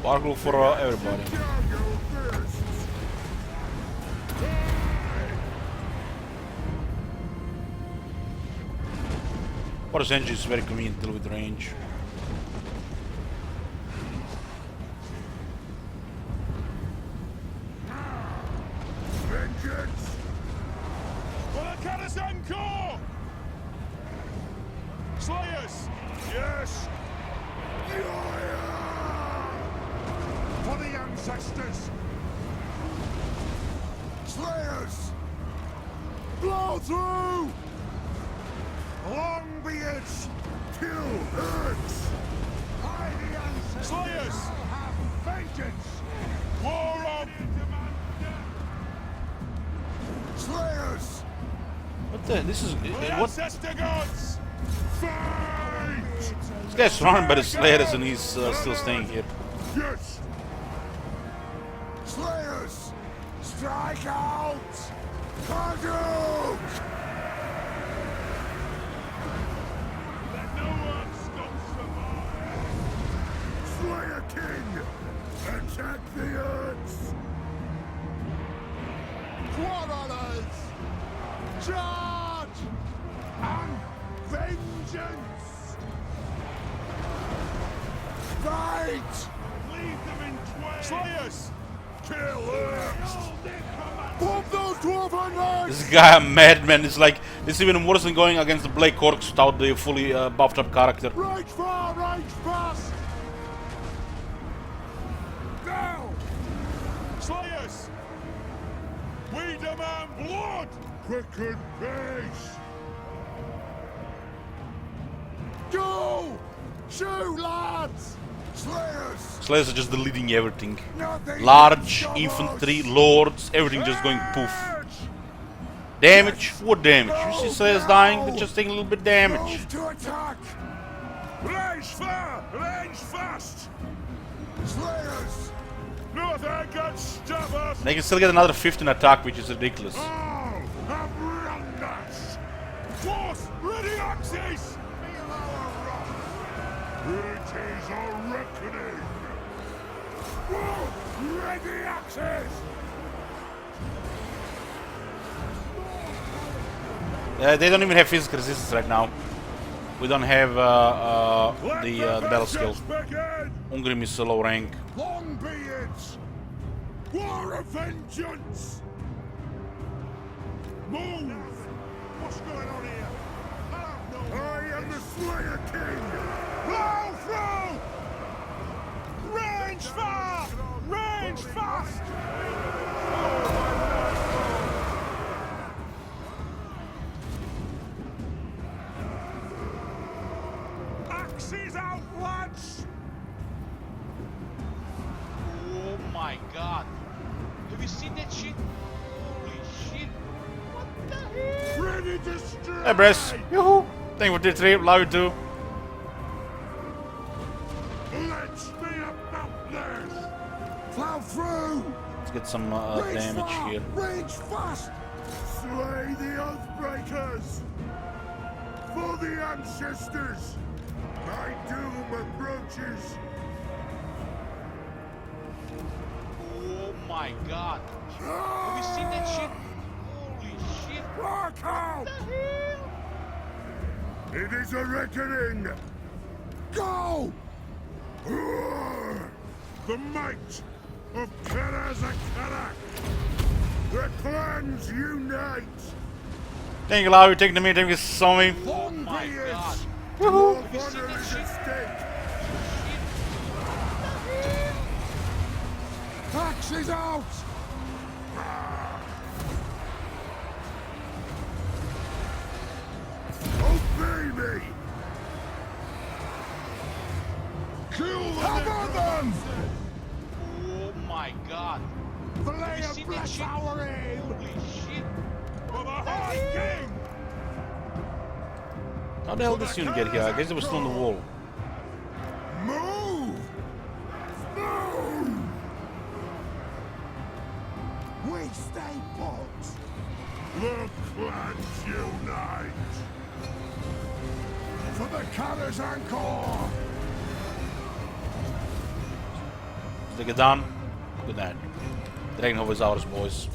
Speaker 1: Sparkle for everybody. Force engine is very convenient to deal with range.
Speaker 2: Vengeance! For the Carasan Corps! Slayers! Yes! For the ancestors! Slayers! Blow through! Longbeards! Kill herds! By the ancestors! Slayers! Have vengeance! War on! Slayers!
Speaker 1: What the? This is what?
Speaker 2: Ancestor gods! Fight!
Speaker 1: This guy's surrounded by the Slayers and he's still staying here.
Speaker 2: Yes! Slayers! Strike out! Hadouken! Let no one stop survive! Slayer King! Attack the Earths! Quarrelers! Charge! And vengeance! Fight! Leave them in twain! Slayers! Kill Earths! Pump those dwarven legs!
Speaker 1: This guy a madman. It's like it's even worse than going against the Blake Orcs without the fully buffed up character.
Speaker 2: Rage far, rage fast! Now! Slayers! We demand blood! Quicken pace! Go! Shoot, lads! Slayers!
Speaker 1: Slayers are just deleting everything.
Speaker 2: Nothing
Speaker 1: Large
Speaker 2: can stop
Speaker 1: infantry,
Speaker 2: us.
Speaker 1: lords, everything just going poof. Damage? What damage? You see Slayers dying? They're just taking a little bit damage.
Speaker 2: Move to attack! Range far! Range fast! Slayers! Nothing can stop us!
Speaker 1: They can still get another 15 attack, which is ridiculous.
Speaker 2: All have run us! Force! Ready axes! Feel our wrath! It is a reckoning! Whoa! Ready axes!
Speaker 1: They don't even have physical resistance right now. We don't have the battle skill. Ungrim is a low rank.
Speaker 2: Longbeards! War of vengeance! Move! What's going on here? I am the Slayer King! Blow through! Range far! Range fast! Axes out, lads!
Speaker 9: Oh my god. Have you seen that shit? Holy shit. What the hell?
Speaker 2: Ready to strike!
Speaker 1: Hey, Bress. Yoo-hoo. Thank you for tier 3. Love you too.
Speaker 2: Let's be about this! Plow through!
Speaker 1: Let's get some
Speaker 2: Rage
Speaker 1: damage
Speaker 2: far,
Speaker 1: here.
Speaker 2: Rage fast! Slay the Oathbreakers! For the ancestors! My doom approaches!
Speaker 9: Oh my god. Have you seen that shit? Holy shit.
Speaker 2: Rock out!
Speaker 9: What the hell?
Speaker 2: It is a reckoning! Go! The might of Karazakarak! The clans unite!
Speaker 1: Thank you, Love you. Take the meat. Thank you, Somi.
Speaker 9: Oh my god.
Speaker 2: Your
Speaker 9: Have you seen
Speaker 2: honor
Speaker 9: that
Speaker 2: is
Speaker 9: shit?
Speaker 2: at stake!
Speaker 9: Shit.
Speaker 2: Axes out! Obey me! Kill them! Cover them!
Speaker 9: Oh my god.
Speaker 2: The
Speaker 9: Have you
Speaker 2: layer
Speaker 9: seen that
Speaker 2: bless
Speaker 9: shit?
Speaker 2: our aim!
Speaker 9: Holy shit.
Speaker 2: For the High King!
Speaker 1: How the hell did this unit get here? I guess it was still on the wall.
Speaker 2: Move! Move! We stay put! The clans unite! For the Karazhan Corps!
Speaker 1: Did they get done? Good night. Dragonhof is ours, boys.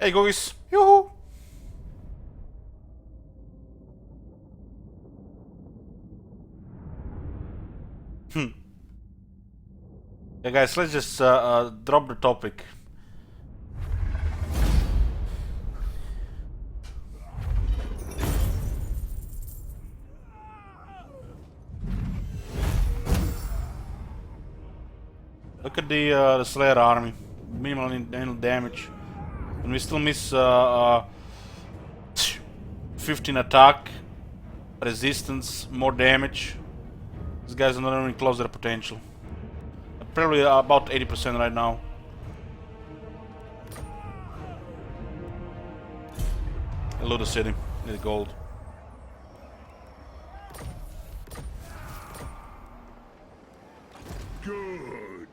Speaker 1: Hey guys, yoo-hoo! Yeah guys, let's just drop the topic. Look at the Slayer army, minimal damage. And we still miss 15 attack, resistance, more damage. These guys are not even close to their potential. Probably about 80% right now. Loot the city, need gold.
Speaker 2: Good.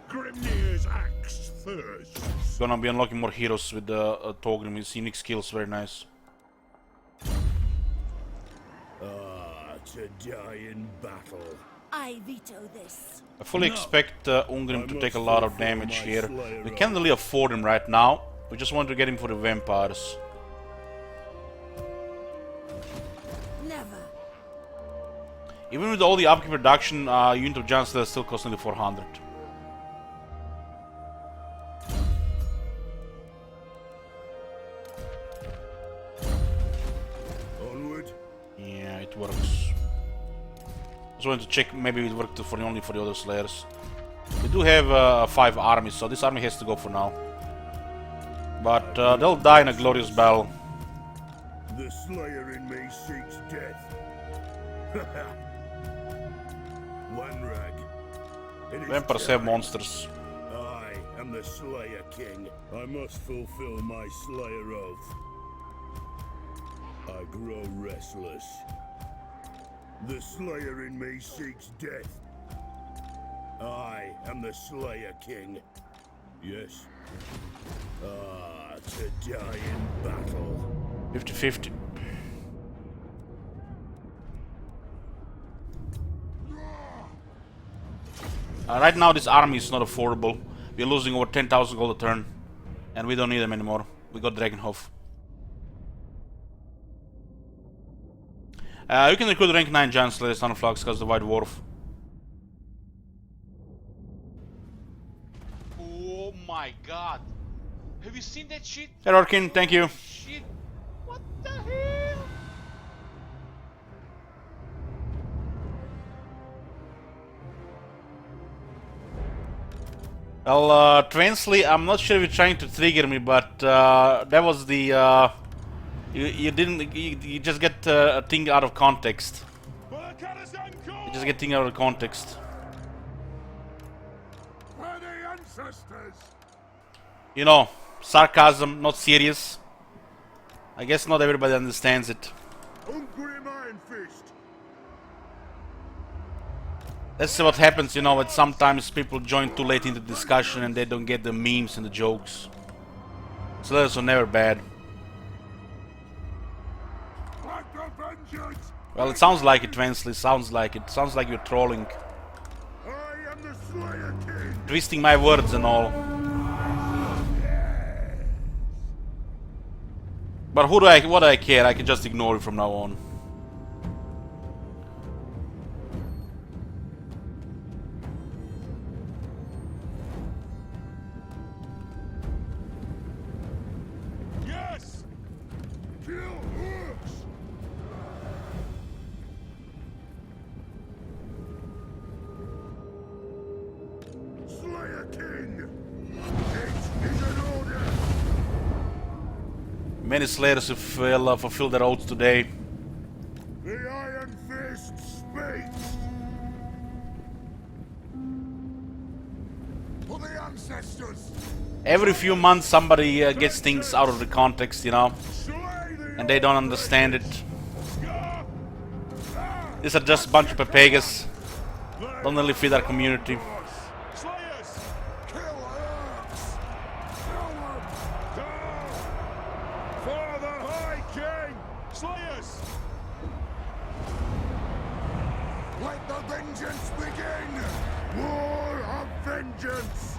Speaker 2: Grimnir's axe first.
Speaker 1: Gonna be unlocking more heroes with the Togrim. His unique skills, very nice.
Speaker 6: To die in battle.
Speaker 10: I veto this.
Speaker 1: I fully expect Ungrim to take a lot of damage here. We can't really afford him right now. We just want to get him for the vampires.
Speaker 10: Never.
Speaker 1: Even with all the upkeep reduction, unit of Giant Slayer still costs only 400.
Speaker 6: Onward.
Speaker 1: Yeah, it works. Just wanted to check, maybe it worked only for the other Slayers. We do have 5 armies, so this army has to go for now. But they'll die in a glorious battle.
Speaker 6: The Slayer in me seeks death. One rag. It is
Speaker 1: Vampires have monsters.
Speaker 6: I am the Slayer King. I must fulfill my Slayer oath. I grow restless. The Slayer in me seeks death. I am the Slayer King. Yes. To die in battle.
Speaker 1: 50-50. Right now this army is not affordable. We're losing over 10,000 gold a turn. And we don't need them anymore. We got Dragonhof. You can recruit rank 9 Giant Slayer Son of Flux because the White Dwarf.
Speaker 9: Oh my god. Have you seen that shit?
Speaker 1: Hey Rorkin, thank you.
Speaker 9: Shit. What the hell?
Speaker 1: Well, Transley, I'm not sure if you're trying to trigger me, but that was the you just get a thing out of context. You just get thing out of context.
Speaker 2: For the ancestors.
Speaker 1: You know, sarcasm, not serious. I guess not everybody understands it.
Speaker 2: Ungrim Iron Fist.
Speaker 1: That's what happens, you know, that sometimes people join too late into the discussion and they don't get the memes and the jokes. Slayers are never bad. Well, it sounds like it, Transley. Sounds like it. Sounds like you're trolling.
Speaker 2: I am the Slayer King.
Speaker 1: Twisting my words and all. But what do I care? I can just ignore it from now on.
Speaker 2: Yes. Kill orcs.
Speaker 6: king. It is an order.
Speaker 1: Many slayers will fulfill their oaths today.
Speaker 6: The Iron Fist speaks.
Speaker 2: For the ancestors.
Speaker 1: Every few months somebody gets things out of the context, you know, and they don't understand it. These are just a bunch of pepegas. Don't really fit our community.
Speaker 2: Slayers! Kill orcs! Kill them! Down! For the High King! Slayers! Let the vengeance begin!
Speaker 6: War of vengeance.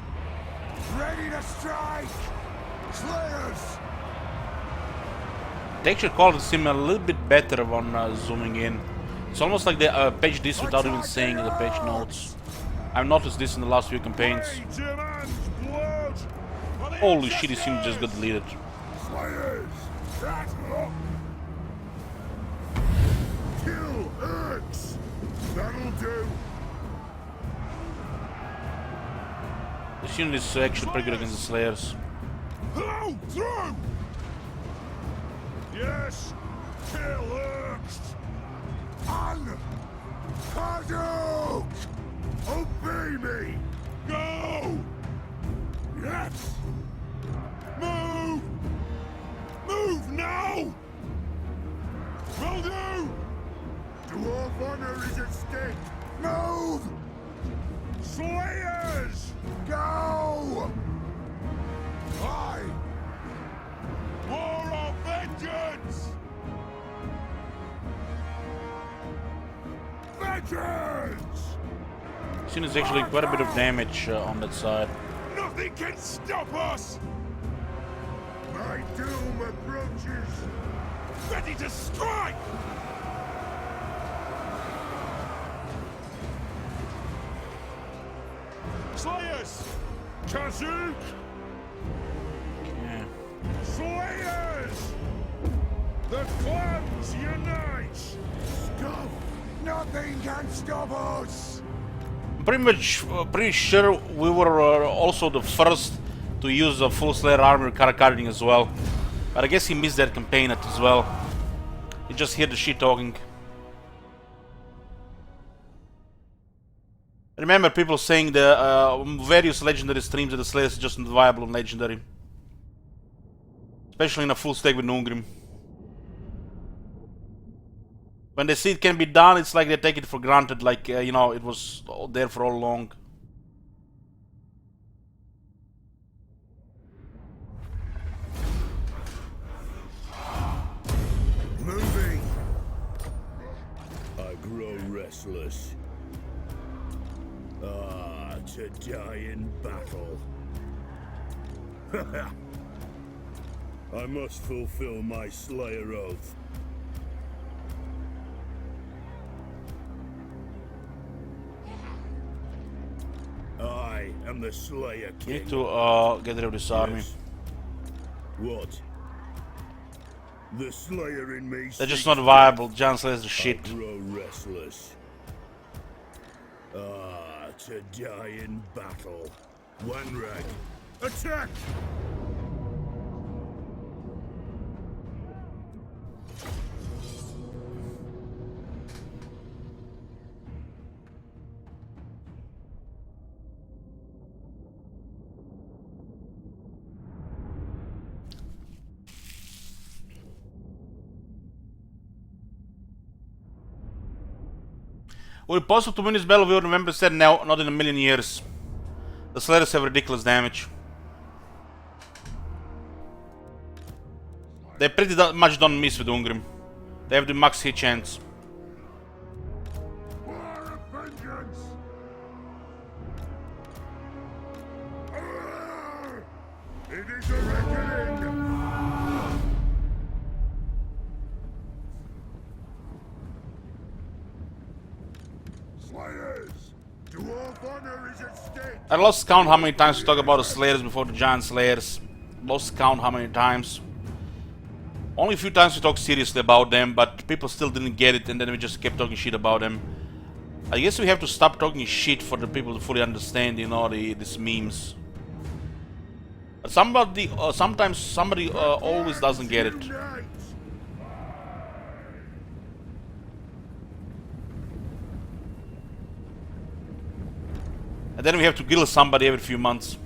Speaker 2: Ready to strike! Slayers!
Speaker 1: They actually call it a little bit better on zooming in. It's almost like they patched this without even saying in the patch notes. I've noticed this in the last few campaigns. Holy shit, this scene just got deleted.
Speaker 6: Slayers. That up. Kill orcs. That'll do.
Speaker 1: This unit is actually pretty good against the Slayers.
Speaker 2: Hello! Through! Yes! Kill orcs! On! Hadouken!
Speaker 6: Obey me.
Speaker 2: Go! Yes! Move! Move now! Will do!
Speaker 6: Dwarf honor is at stake.
Speaker 2: Move! Slayers! Go! Aye! War of vengeance! Vengeance!
Speaker 1: This unit is actually quite a bit of damage on that side.
Speaker 2: Nothing can stop us!
Speaker 6: My doom approaches.
Speaker 2: Ready to strike! Slayers! Kazook!
Speaker 1: Yeah.
Speaker 2: Slayers! The clans unite! Stop! Nothing can stop us!
Speaker 1: I'm pretty sure we were also the first to use a full Slayer armor carding as well. But I guess he missed that campaign as well. He just heard the shit talking. Remember people saying the various legendary streams that the Slayers is just not viable on legendary. Especially in a full stack with Nungrim. When they see it can be done, it's like they take it for granted, like, you know, it was there for all along.
Speaker 6: Moving. I grow restless. Ah, to die in battle. I must fulfill my Slayer oath. I am the Slayer King.
Speaker 1: We need to get rid of this army.
Speaker 6: Yes. What? The Slayer in me.
Speaker 1: They're just not viable. Giant Slayers are shit.
Speaker 6: I grow restless. Ah, to die in battle. One rag. Attack!
Speaker 1: Will it be possible to win this battle? We'll remember said no, not in a million years. The Slayers have ridiculous damage. They pretty much don't miss with Ungrim. They have the max hit chance.
Speaker 6: War of vengeance! It is a reckoning! Slayers! Dwarf honor is at stake!
Speaker 1: I lost count how many times we talk about the Slayers before the Giant Slayers. Lost count how many times. Only a few times we talked seriously about them, but people still didn't get it, and then we just kept talking shit about them. I guess we have to stop talking shit for the people to fully understand, you know, these memes. But sometimes somebody always doesn't get it. And then we have to kill somebody every few months.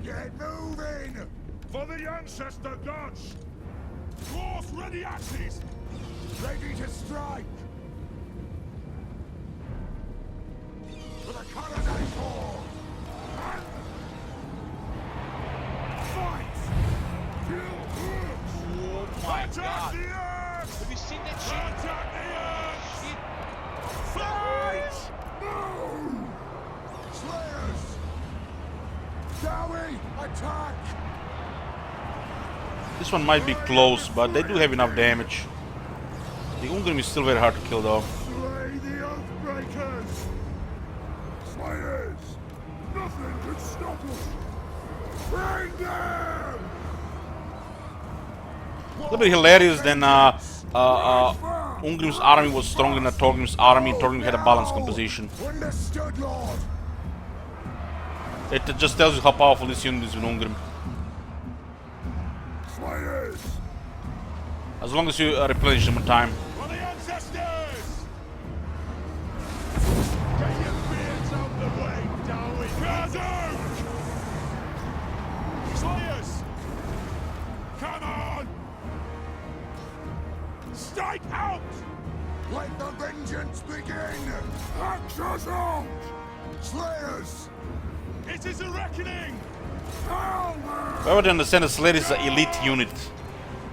Speaker 2: Get moving! For the ancestor gods! Dwarf ready axes! Ready to strike! For the colonizer! Fight!
Speaker 9: Oh my
Speaker 2: Attack
Speaker 9: god!
Speaker 2: the earth!
Speaker 9: Have you seen that shit?
Speaker 2: Attack the earth!
Speaker 9: Shit!
Speaker 2: Fight! Move! Slayers! Dowie! Attack!
Speaker 1: This one might be close, but they do have enough damage. The Ungrim is still very hard to kill though.
Speaker 2: Slay the Oathbreakers! Slayers! Nothing can stop us! Bring them!
Speaker 1: A little bit hilarious than Ungrim's army was stronger than Thorgrim's army. Thorgrim had a balanced composition.
Speaker 2: Understood, Lord!
Speaker 1: It just tells you how powerful this unit is with Ungrim.
Speaker 2: Slayers!
Speaker 1: As long as you replenish them in time.
Speaker 2: For the ancestors! Get your beards out the way, Dowie! Gather! Slayers! Come on! Strike out! Let the vengeance begin! Axe us out! Slayers! It is a reckoning!
Speaker 1: However, to understand the Slayer is an elite unit.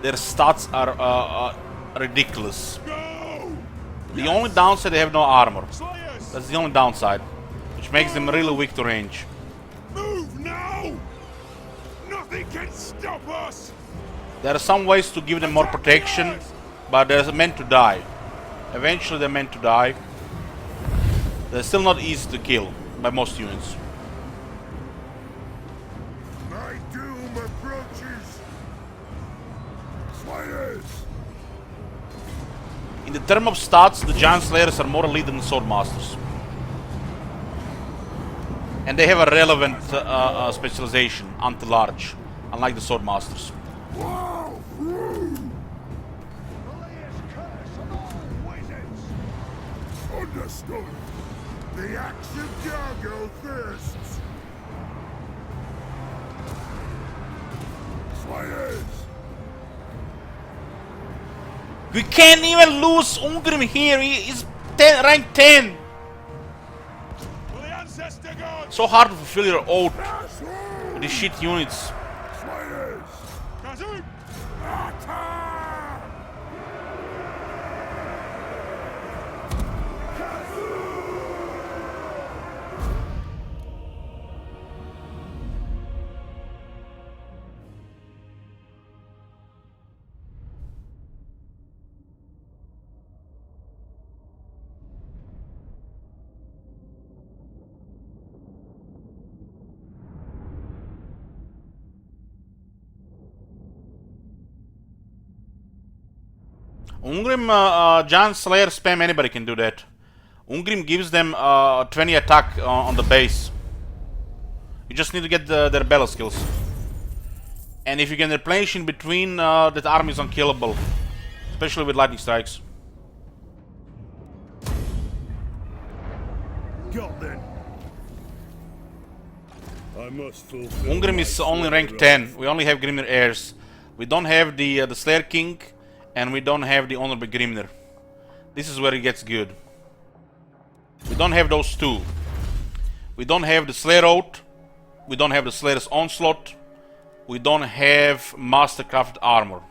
Speaker 1: Their stats are ridiculous.
Speaker 2: Go!
Speaker 1: The only downside, they have no armor.
Speaker 2: Slayers!
Speaker 1: That's the only downside, which makes them really weak to range.
Speaker 2: Move now! Nothing can stop us!
Speaker 1: There are some ways to give them more protection, but they're meant to die. Eventually they're meant to die. They're still not easy to kill by most units.
Speaker 2: My doom approaches! Slayers!
Speaker 1: In the term of stats, the Giant Slayers are more elite than the Swordmasters. And they have a relevant specialization, anti-large, unlike the Swordmasters.
Speaker 2: Wow! Through! Curse of all wizards! Understood! The axe of Jargo thirsts! Slayers!
Speaker 1: We can't even lose Ungrim here, he's rank 10!
Speaker 2: For the ancestor gods!
Speaker 1: So hard to fulfill your oath with these shit units.
Speaker 2: Slayers! Kazoo! Attack!
Speaker 1: Ungrim Giant Slayer spam, anybody can do that. Ungrim gives them 20 attack on the base. You just need to get their battle skills. And if you can replenish in between, that army is unkillable. Especially with lightning strikes.
Speaker 6: Got then. I must fulfill
Speaker 1: Ungrim is only rank 10. We only have Grimnir heirs. We don't have the Slayer King, and we don't have the Honorable Grimnir. This is where it gets good. We don't have those two. We don't have the Slayer Oath. We don't have the Slayer's Onslaught. We don't have Mastercrafted armor.